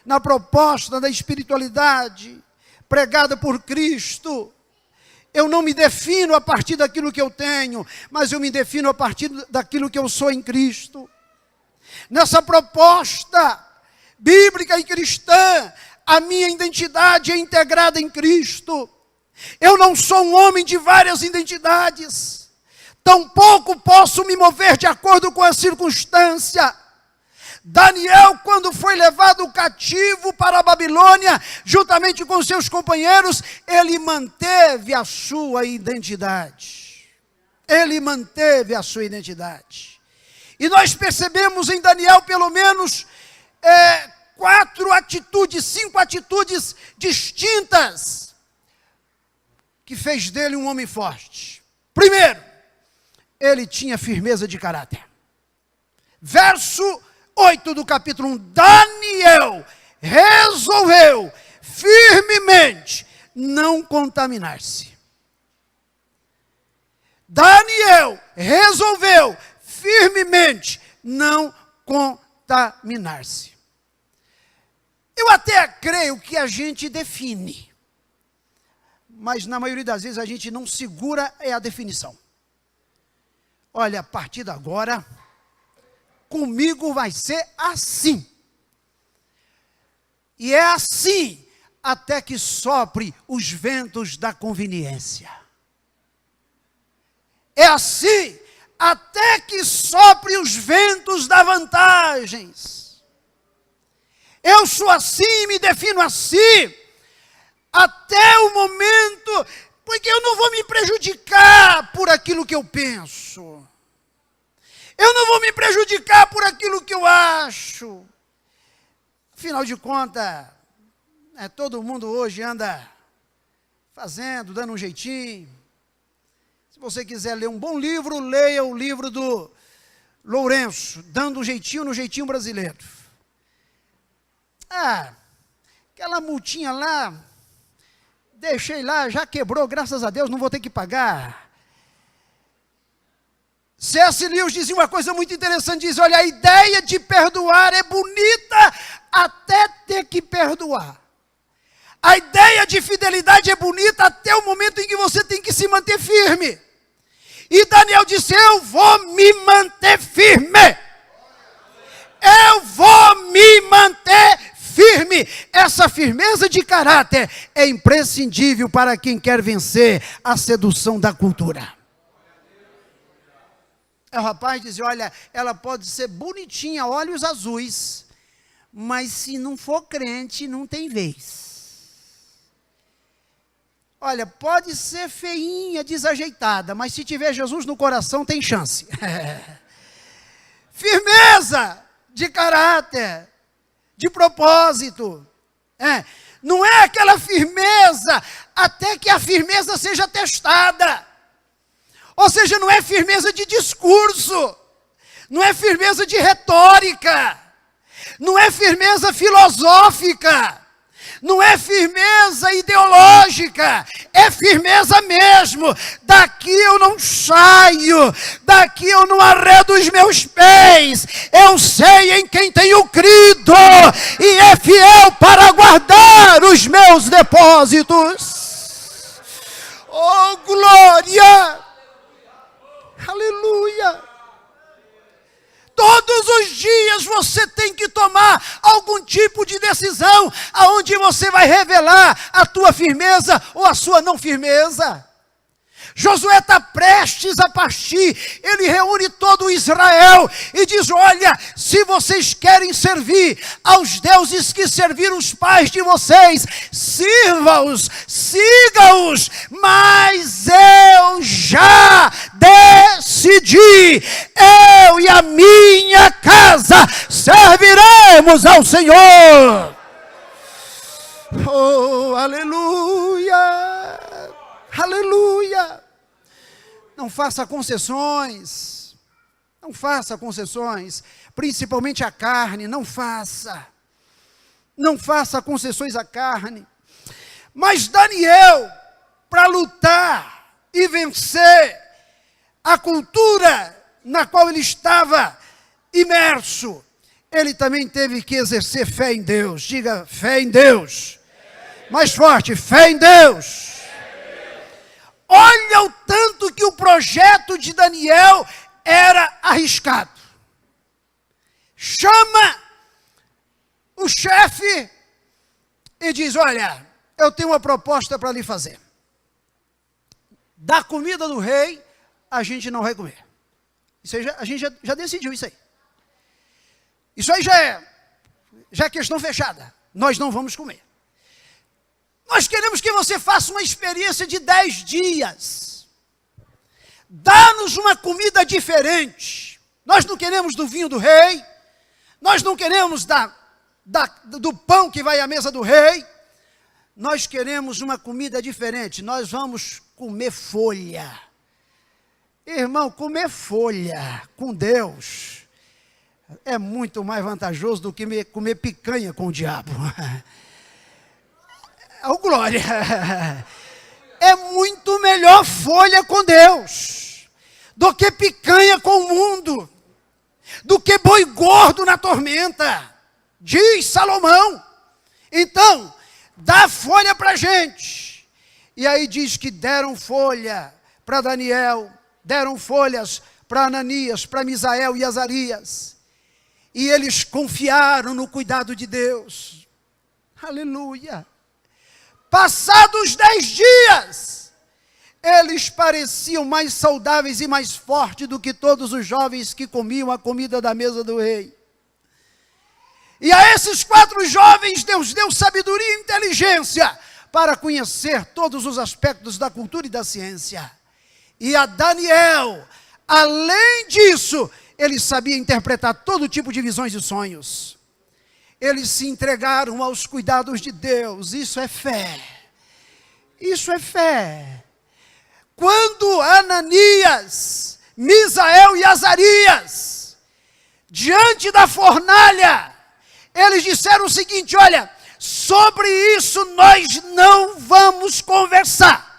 Na proposta da espiritualidade pregada por Cristo, eu não me defino a partir daquilo que eu tenho, mas eu me defino a partir daquilo que eu sou em Cristo. Nessa proposta bíblica e cristã, a minha identidade é integrada em Cristo. Eu não sou um homem de várias identidades, tampouco posso me mover de acordo com a circunstância. Daniel, quando foi levado cativo para a Babilônia, juntamente com seus companheiros, ele manteve a sua identidade. Ele manteve a sua identidade. E nós percebemos em Daniel pelo menos 5 atitudes distintas que fez dele um homem forte. Primeiro, ele tinha firmeza de caráter. Verso 8 do capítulo 1, Daniel resolveu firmemente não contaminar-se. Daniel resolveu firmemente não contaminar-se. Eu até creio que a gente define, mas na maioria das vezes a gente não segura a definição. Olha, a partir de agora, comigo vai ser assim. E é assim até que sopre os ventos da conveniência. É assim até que sopre os ventos das vantagens. Eu sou assim, me defino assim, até o momento, porque eu não vou me prejudicar por aquilo que eu penso. Eu não vou me prejudicar por aquilo que eu acho. Afinal de contas, todo mundo hoje anda fazendo, dando um jeitinho. Se você quiser ler um bom livro, leia o livro do Lourenço, Dando um Jeitinho no Jeitinho Brasileiro. Aquela multinha lá, deixei lá, já quebrou, graças a Deus, não vou ter que pagar. C.S. Lewis dizia uma coisa muito interessante, diz, olha, a ideia de perdoar é bonita até ter que perdoar. A ideia de fidelidade é bonita até o momento em que você tem que se manter firme. E Daniel disse, eu vou me manter firme. Eu vou me manter firme. Essa firmeza de caráter é imprescindível para quem quer vencer a sedução da cultura. O rapaz dizia, olha, ela pode ser bonitinha, olhos azuis, mas se não for crente, não tem vez. Olha, pode ser feinha, desajeitada, mas se tiver Jesus no coração, tem chance. Firmeza de caráter, de propósito. Não é aquela firmeza até que a firmeza seja testada. Ou seja, não é firmeza de discurso, não é firmeza de retórica, não é firmeza filosófica, não é firmeza ideológica, é firmeza mesmo. Daqui eu não saio, daqui eu não arredo os meus pés, eu sei em quem tenho crido, e é fiel para guardar os meus depósitos. Oh, glória! Aleluia! Todos os dias você tem que tomar algum tipo de decisão, aonde você vai revelar a tua firmeza ou a sua não firmeza. Josué está prestes a partir, ele reúne todo o Israel e diz, olha, se vocês querem servir aos deuses que serviram os pais de vocês, sirva-os, siga-os, mas eu já decidi, eu e a minha casa serviremos ao Senhor. Oh, aleluia! Aleluia! Não faça concessões, não faça concessões, principalmente à carne, não faça concessões à carne. Mas Daniel, para lutar e vencer a cultura na qual ele estava imerso, ele também teve que exercer fé em Deus. Diga, fé em Deus. Mais forte, fé em Deus. Olha o tanto que o projeto de Daniel era arriscado. Chama o chefe e diz, olha, eu tenho uma proposta para lhe fazer. Da comida do rei, a gente não vai comer. Isso aí a gente já decidiu isso aí. Isso aí já é questão fechada. Nós não vamos comer. Nós queremos que você faça uma experiência de 10 dias. Dá-nos uma comida diferente. Nós não queremos do vinho do rei. Nós não queremos do pão que vai à mesa do rei. Nós queremos uma comida diferente. Nós vamos comer folha. Irmão, comer folha com Deus é muito mais vantajoso do que comer picanha com o diabo. Oh, glória! É muito melhor folha com Deus. do que picanha com o mundo, do que boi gordo na tormenta, diz Salomão. Então, dá folha para a gente. E aí diz que deram folha para Daniel, deram folhas para Ananias, para Misael e Azarias. E eles confiaram no cuidado de Deus. Aleluia. Passados 10 dias, eles pareciam mais saudáveis e mais fortes do que todos os jovens que comiam a comida da mesa do rei. E a esses 4 jovens, Deus deu sabedoria e inteligência para conhecer todos os aspectos da cultura e da ciência. E a Daniel, além disso, ele sabia interpretar todo tipo de visões e sonhos. Eles se entregaram aos cuidados de Deus. Isso é fé. Isso é fé. Quando Ananias, Misael e Azarias, diante da fornalha, eles disseram o seguinte: olha, sobre isso nós não vamos conversar.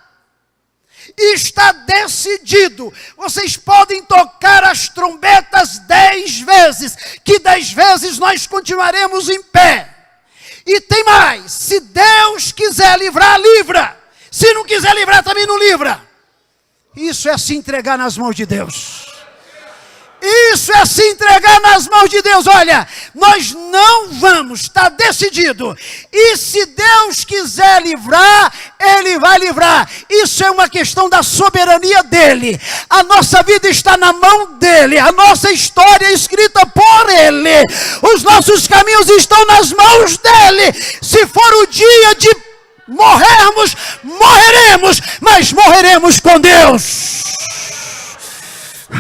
Está decidido. Vocês podem tocar as trombetas 10 vezes, que 10 vezes nós continuaremos em pé. E tem mais: se Deus quiser livrar, livra. Se não quiser livrar, também não livra. Isso é se entregar nas mãos de Deus. Isso é se entregar nas mãos de Deus. Olha, nós não vamos, está decidido. E se Deus quiser livrar, Ele vai livrar. Isso é uma questão da soberania dEle. A nossa vida está na mão dEle. A nossa história é escrita por Ele. Os nossos caminhos estão nas mãos dEle. Se for o dia de morrermos, morreremos, mas morreremos com Deus.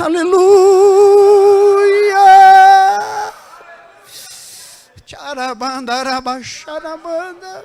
Aleluia! Charabandarabacharabanda.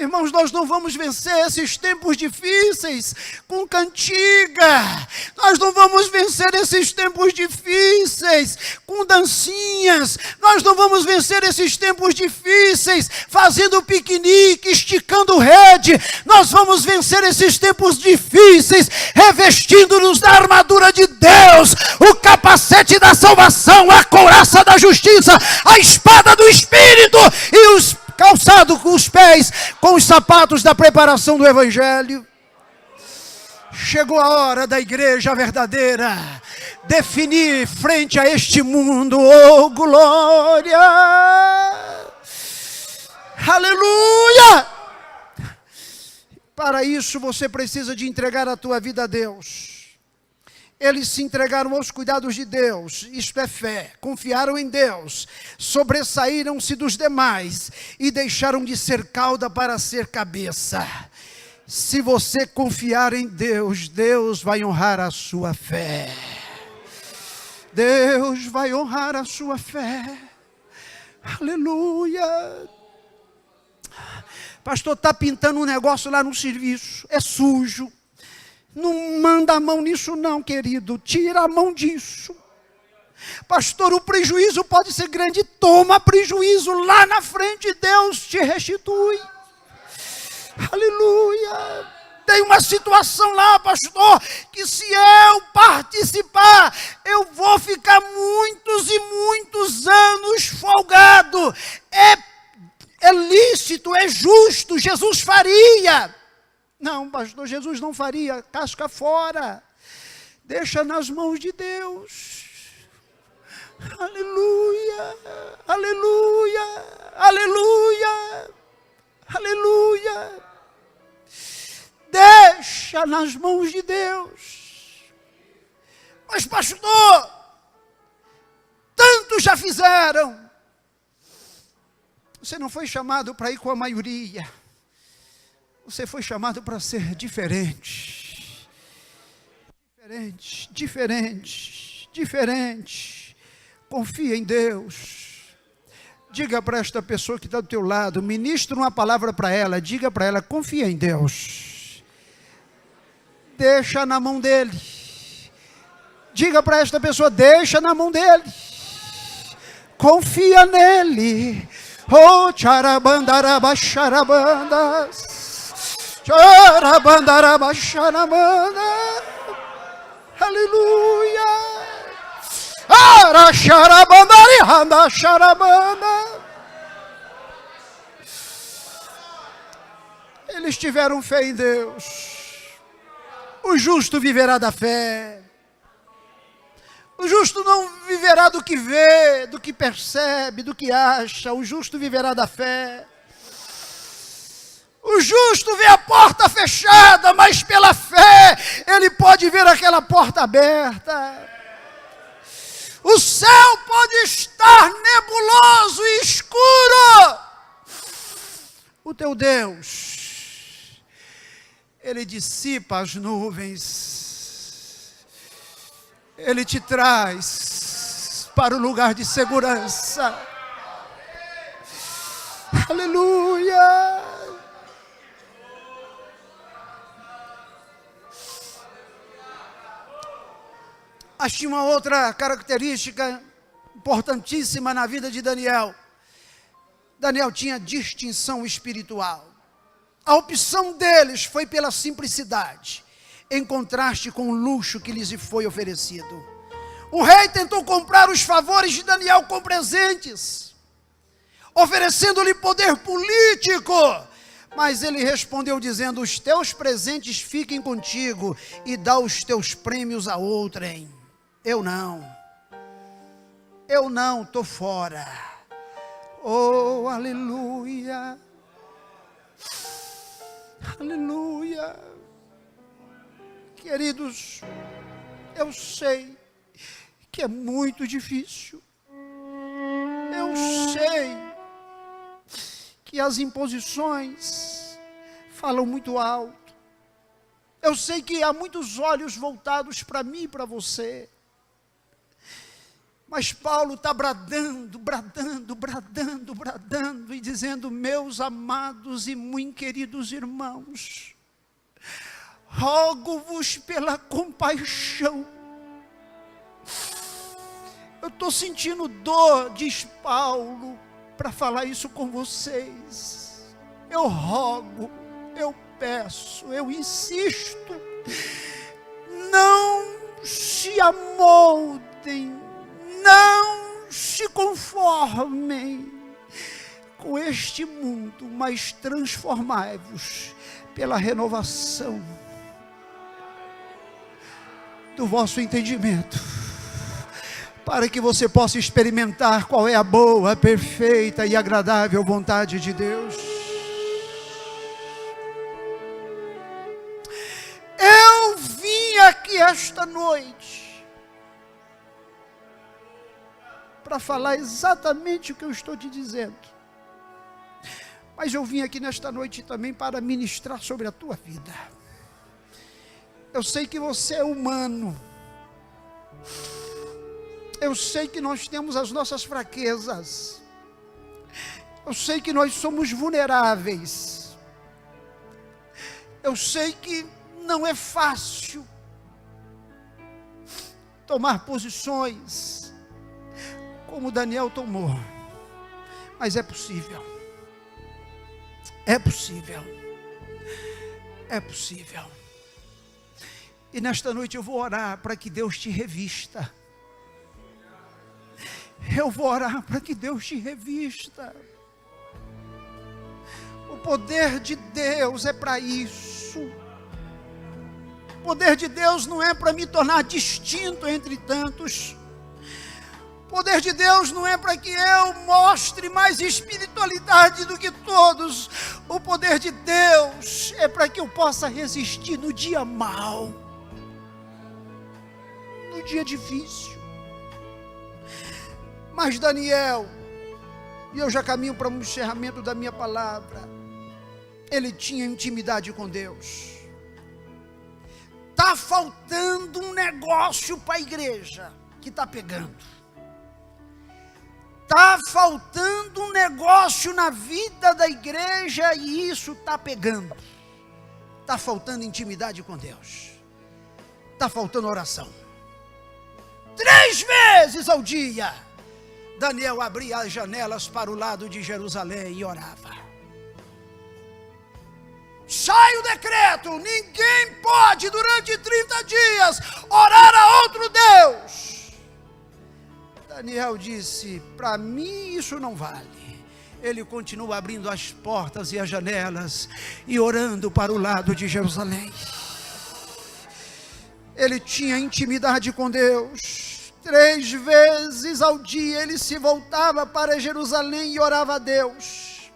Irmãos, nós não vamos vencer esses tempos difíceis com cantiga. Nós não vamos vencer esses tempos difíceis com dancinhas. Nós não vamos vencer esses tempos difíceis fazendo piquenique, esticando rede. Nós vamos vencer esses tempos difíceis revestindo-nos da armadura de Deus, o capacete da salvação, a couraça da justiça, a espada do Espírito e os calçado com os pés, com os sapatos da preparação do Evangelho. Chegou a hora da igreja verdadeira definir frente a este mundo, oh glória, aleluia. Para isso você precisa de entregar a tua vida a Deus. Eles se entregaram aos cuidados de Deus, isto é fé, confiaram em Deus, sobressaíram-se dos demais e deixaram de ser cauda para ser cabeça. Se você confiar em Deus, Deus vai honrar a sua fé. Deus vai honrar a sua fé. Aleluia. Pastor, está pintando um negócio lá no serviço, é sujo. Não manda a mão nisso não, querido. Tira a mão disso. Pastor, o prejuízo pode ser grande. Toma prejuízo. Lá na frente Deus te restitui. Aleluia. Tem uma situação lá, pastor, que se eu participar, eu vou ficar muitos e muitos anos folgado. É lícito, é justo. Jesus faria. Não, pastor, Jesus não faria. Casca fora. Deixa nas mãos de Deus. Aleluia, aleluia, aleluia, aleluia. Deixa nas mãos de Deus. Mas pastor, tantos já fizeram. Você não foi chamado para ir com a maioria. Você foi chamado para ser diferente. Diferente, diferente, diferente. Confia em Deus. Diga para esta pessoa que está do teu lado, ministra uma palavra para ela, diga para ela, confia em Deus. Deixa na mão dele. Diga para esta pessoa, deixa na mão dele. Confia nele. Oh, charabandarabacharabandas. Charabandarabacharabanda. aleluia. Araxarabandari, xarabanda. Eles tiveram fé em Deus. O justo viverá da fé. O justo não viverá do que vê, do que percebe, do que acha. O justo viverá da fé. O justo vê a porta fechada, mas pela fé ele pode ver aquela porta aberta. O céu pode estar nebuloso e escuro. O teu Deus, Ele dissipa as nuvens. Ele te traz para o lugar de segurança. Aleluia. Achei uma outra característica importantíssima na vida de Daniel. Daniel tinha distinção espiritual. A opção deles foi pela simplicidade, em contraste com o luxo que lhes foi oferecido. O rei tentou comprar os favores de Daniel com presentes, oferecendo-lhe poder político. Mas ele respondeu dizendo: os teus presentes fiquem contigo e dá os teus prêmios a outrem. Eu não, estou fora. Oh, aleluia, aleluia. Queridos, eu sei que é muito difícil. Eu sei que as imposições falam muito alto. Eu sei que há muitos olhos voltados para mim e para você. Mas Paulo está bradando e dizendo: meus amados e muito queridos irmãos, rogo-vos pela compaixão. Eu estou sentindo dor, diz Paulo, para falar isso com vocês. Eu rogo, eu peço, eu insisto, não se amoldem, não se conformem com este mundo, mas transformai-vos pela renovação do vosso entendimento, para que você possa experimentar qual é a boa, perfeita e agradável vontade de Deus. Eu vim aqui esta noite para falar exatamente o que eu estou te dizendo. Mas eu vim aqui nesta noite também para ministrar sobre a tua vida. Eu sei que você é humano. Eu sei que nós temos as nossas fraquezas. Eu sei que nós somos vulneráveis. Eu sei que não é fácil tomar posições como Daniel tomou, mas é possível. É possível. É possível. E nesta noite eu vou orar para que Deus te revista. Eu vou orar para que Deus te revista. O poder de Deus é para isso. O poder de Deus não é para me tornar distinto entre tantos. O poder de Deus não é para que eu mostre mais espiritualidade do que todos. O poder de Deus é para que eu possa resistir no dia mau, no dia difícil. Mas Daniel, e eu já caminho para o encerramento da minha palavra, ele tinha intimidade com Deus. Está faltando um negócio para a igreja que está pegando. Está faltando um negócio na vida da igreja e isso está pegando. Está faltando intimidade com Deus. Está faltando oração. 3 vezes ao dia, Daniel abria as janelas para o lado de Jerusalém e orava. sai o decreto: ninguém pode durante 30 dias orar a outro Deus. Daniel disse: para mim isso não vale. Ele continua abrindo as portas e as janelas e orando para o lado de Jerusalém. Ele tinha intimidade com Deus. 3 vezes ao dia ele se voltava para Jerusalém e orava a Deus.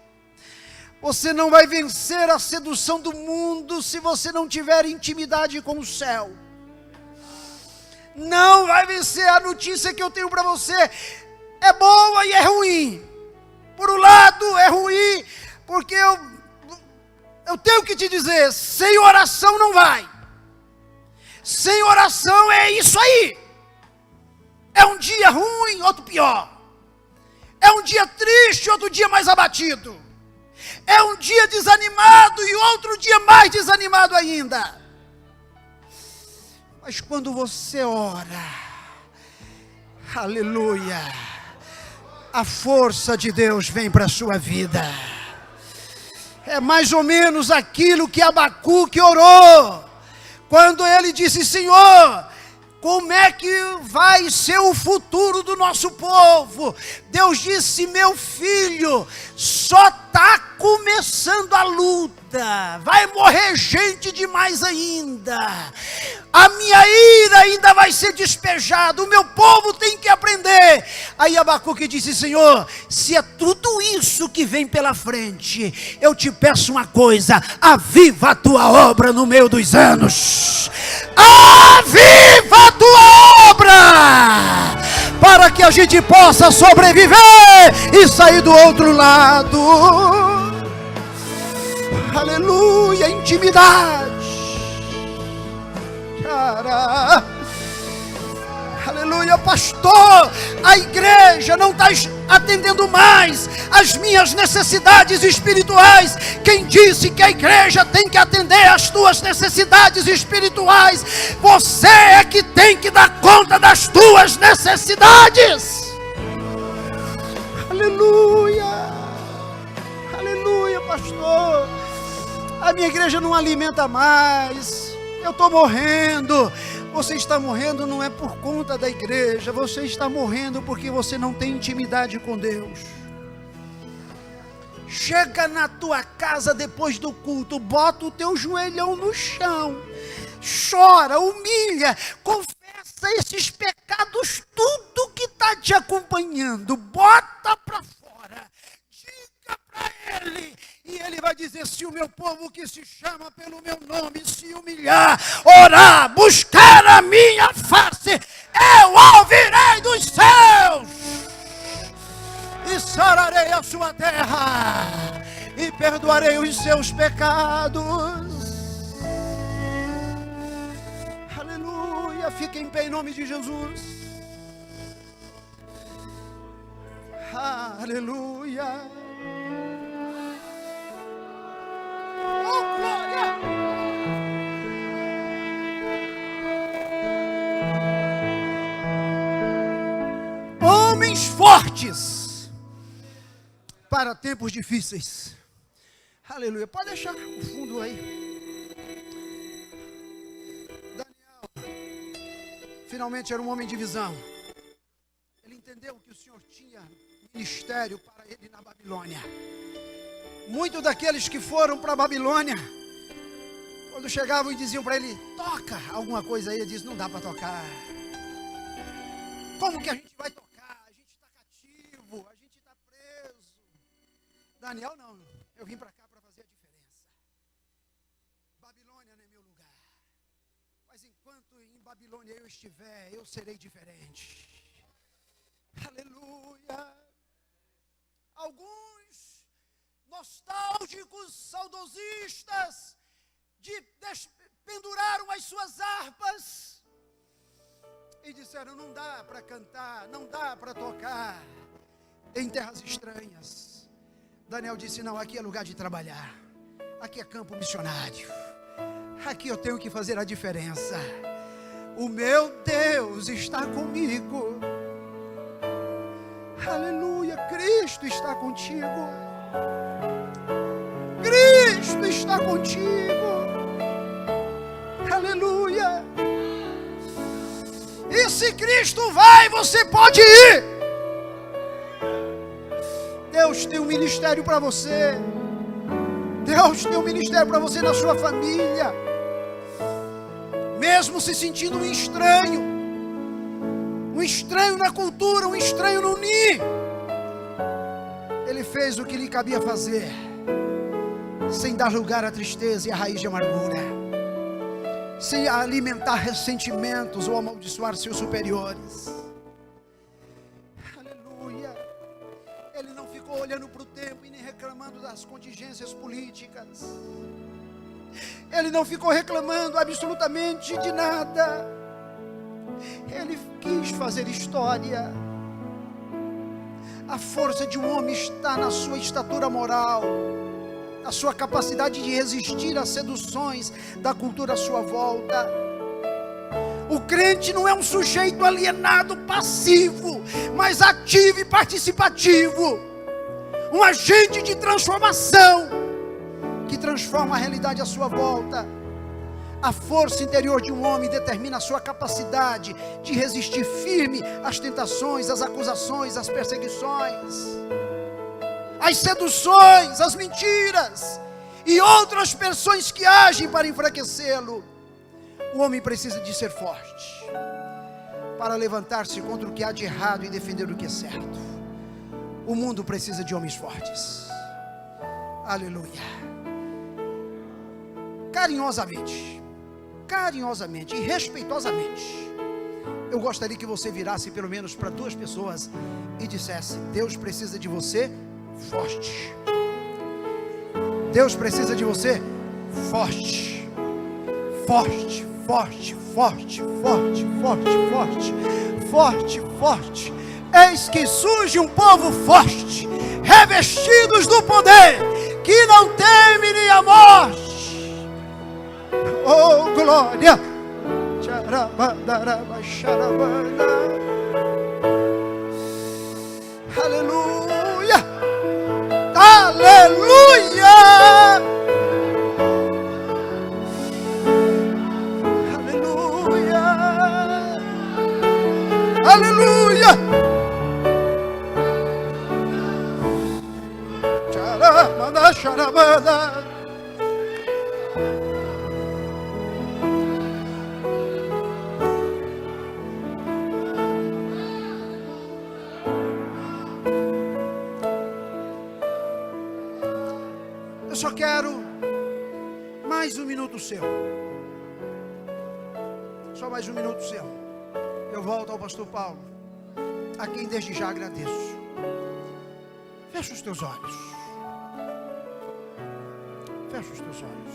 Você não vai vencer a sedução do mundo se você não tiver intimidade com o céu. Não vai vencer. A notícia que eu tenho para você é boa e é ruim. Por um lado é ruim, porque eu tenho que te dizer, sem oração não vai. Sem oração é isso aí. É um dia ruim, outro pior. É um dia triste, outro dia mais abatido. É um dia desanimado e outro dia mais desanimado ainda. Mas quando você ora, aleluia, a força de Deus vem para a sua vida. É mais ou menos aquilo que Abacuque orou, quando ele disse: Senhor, como é que vai ser o futuro do nosso povo? Deus disse: meu filho, só está começando a luta, vai morrer gente demais ainda, a minha ira ainda vai ser despejada, o meu povo tem que aprender. Aí Abacuque disse: Senhor, se é tudo isso que vem pela frente, eu te peço uma coisa: aviva a tua obra no meio dos anos. Aviva a tua obra, para que a gente possa sobreviver e sair do outro lado. Aleluia, intimidade. Cara, aleluia, pastor, a igreja não está atendendo mais as minhas necessidades espirituais. Quem disse que a igreja tem que atender as tuas necessidades espirituais? Você é que tem que dar conta das tuas necessidades. Aleluia, aleluia, pastor, a minha igreja não alimenta mais, eu estou morrendo. Você está morrendo não é por conta da igreja, você está morrendo porque você não tem intimidade com Deus. Chega na tua casa depois do culto, bota o teu joelhão no chão, chora, humilha, confessa esses pecados, tudo que está te acompanhando, bota para fora, diga para Ele. E Ele vai dizer: se o meu povo que se chama pelo meu nome se humilhar, orar, buscar a minha face, eu ouvirei dos céus e sararei a sua terra e perdoarei os seus pecados. Aleluia, fique em pé em nome de Jesus. Aleluia. Oh, glória! Homens fortes para tempos difíceis. Aleluia. Pode deixar o fundo aí. Daniel finalmente era um homem de visão. Ele entendeu que o Senhor tinha ministério para ele na Babilônia. Muitos daqueles que foram para a Babilônia, quando chegavam e diziam para ele: toca alguma coisa aí, ele disse: não dá para tocar. Como que a gente vai tocar? A gente está cativo, a gente está preso. Daniel não, eu vim para cá para fazer a diferença. Babilônia não é meu lugar, mas enquanto em Babilônia eu estiver, eu serei diferente. Aleluia. Alguns nostálgicos, saudosistas, penduraram as suas harpas e disseram: não dá para cantar, não dá para tocar em terras estranhas. Daniel disse: não, aqui é lugar de trabalhar, aqui é campo missionário, aqui eu tenho que fazer a diferença. O meu Deus está comigo. Aleluia, Cristo está contigo. Cristo Cristo está contigo. Aleluia. E se Cristo vai, você pode ir. Deus tem um ministério para você. Deus tem um ministério para você na sua família. Mesmo se sentindo um estranho na cultura, um estranho no ninho, Ele fez o que lhe cabia fazer, sem dar lugar à tristeza e à raiz de amargura, sem alimentar ressentimentos ou amaldiçoar seus superiores. Aleluia. Ele não ficou olhando para o tempo e nem reclamando das contingências políticas. Ele não ficou reclamando absolutamente de nada. Ele quis fazer história. A força de um homem está na sua estatura moral, na sua capacidade de resistir às seduções da cultura à sua volta. O crente não é um sujeito alienado, passivo, mas ativo e participativo. Um agente de transformação, que transforma a realidade à sua volta. A força interior de um homem determina a sua capacidade de resistir firme às tentações, às acusações, às perseguições, às seduções, às mentiras e outras pressões que agem para enfraquecê-lo. O homem precisa de ser forte para levantar-se contra o que há de errado e defender o que é certo. O mundo precisa de homens fortes. Aleluia. Carinhosamente e respeitosamente, eu gostaria que você virasse pelo menos para 2 pessoas e dissesse: Deus precisa de você forte. Deus precisa de você forte. Forte, forte, forte, forte, forte, forte, forte, forte. Eis que surge um povo forte, revestidos do poder, que não teme nem a morte. Oh, glória! Aleluia! Aleluia! Aleluia! Aleluia! Charamanda, charamanda. Eu só quero mais um minuto seu. Só mais um minuto seu. Eu volto ao pastor Paulo, a quem desde já agradeço. Fecha os teus olhos. Fecha os teus olhos.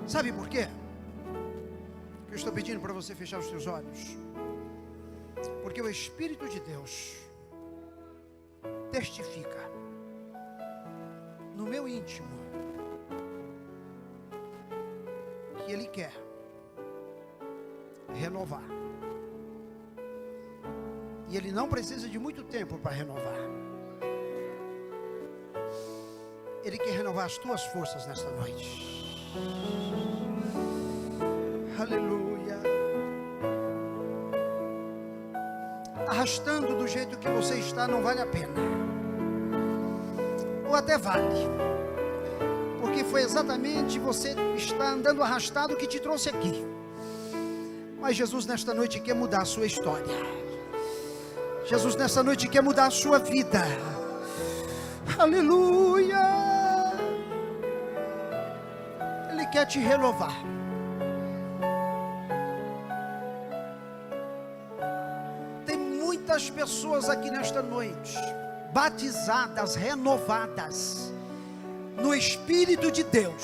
Sabe por quê? Que eu estou pedindo para você fechar os teus olhos? Porque o Espírito de Deus testifica no meu íntimo que Ele quer renovar. E Ele não precisa de muito tempo para renovar. Ele quer renovar as tuas forças nesta noite. Aleluia. Arrastando do jeito que você está não vale a pena. Ou até vale, porque foi exatamente você estar andando arrastado que te trouxe aqui. Mas Jesus nesta noite quer mudar a sua história. Jesus nesta noite quer mudar a sua vida. Aleluia. Ele quer te renovar. Tem muitas pessoas aqui nesta noite batizadas, renovadas no Espírito de Deus,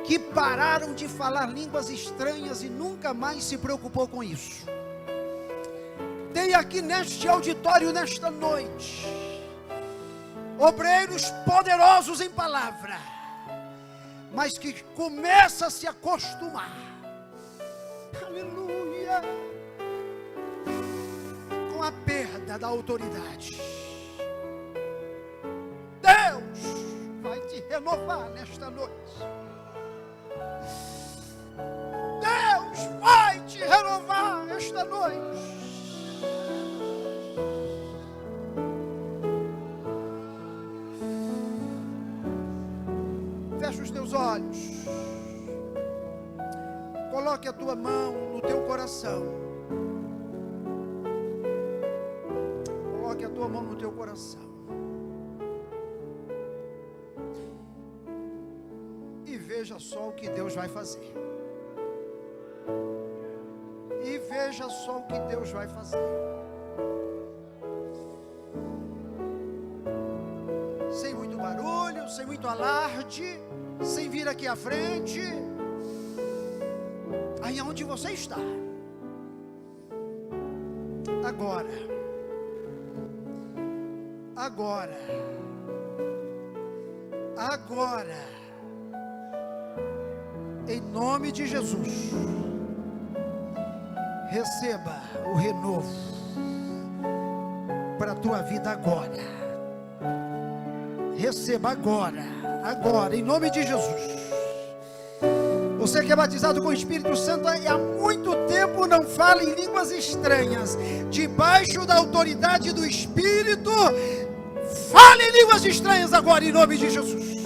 que pararam de falar línguas estranhas e nunca mais se preocupou com isso. Tem aqui neste auditório nesta noite obreiros poderosos em palavra, mas que começa a se acostumar, aleluia, com a perda da autoridade. Deus vai renovar nesta noite. Deus vai te renovar esta noite. Fecha os teus olhos. Coloque a tua mão no teu coração. Coloque a tua mão no teu coração. E veja só o que Deus vai fazer. E veja só o que Deus vai fazer. Sem muito barulho, sem muito alarde, sem vir aqui à frente. Aí onde você está. Agora. Agora. Agora. Em nome de Jesus. Receba o renovo para a tua vida agora. Receba agora, agora, em nome de Jesus. Você que é batizado com o Espírito Santo e há muito tempo não fala em línguas estranhas, debaixo da autoridade do Espírito, fale em línguas estranhas agora, em nome de Jesus.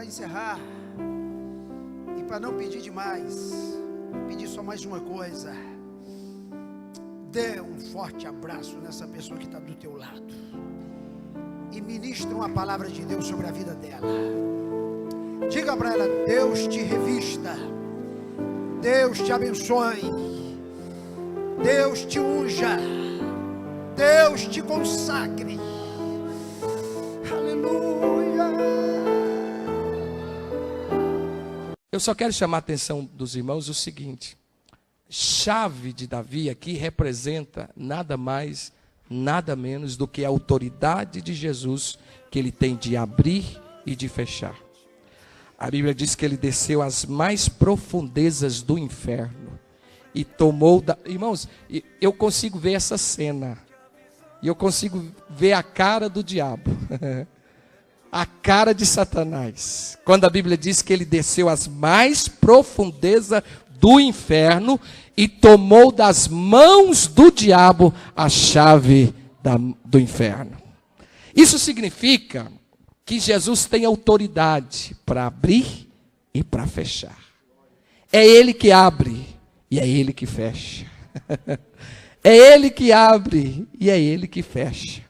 Encerrar e para não pedir demais, pedir só mais uma coisa. Dê um forte abraço nessa pessoa que está do teu lado e ministra uma palavra de Deus sobre a vida dela. Diga para ela: Deus te revista, Deus te abençoe, Deus te unja, Deus te consagre. Aleluia. Eu só quero chamar a atenção dos irmãos o seguinte: chave de Davi aqui representa nada mais, nada menos do que a autoridade de Jesus, que ele tem de abrir e de fechar. A Bíblia diz que ele desceu às mais profundezas do inferno e tomou Irmãos, eu consigo ver essa cena e eu consigo ver a cara do diabo. A cara de Satanás, quando a Bíblia diz que ele desceu às mais profundezas do inferno e tomou das mãos do diabo a chave do inferno. Isso significa que Jesus tem autoridade para abrir e para fechar. É Ele que abre e é Ele que fecha. É Ele que abre e é Ele que fecha.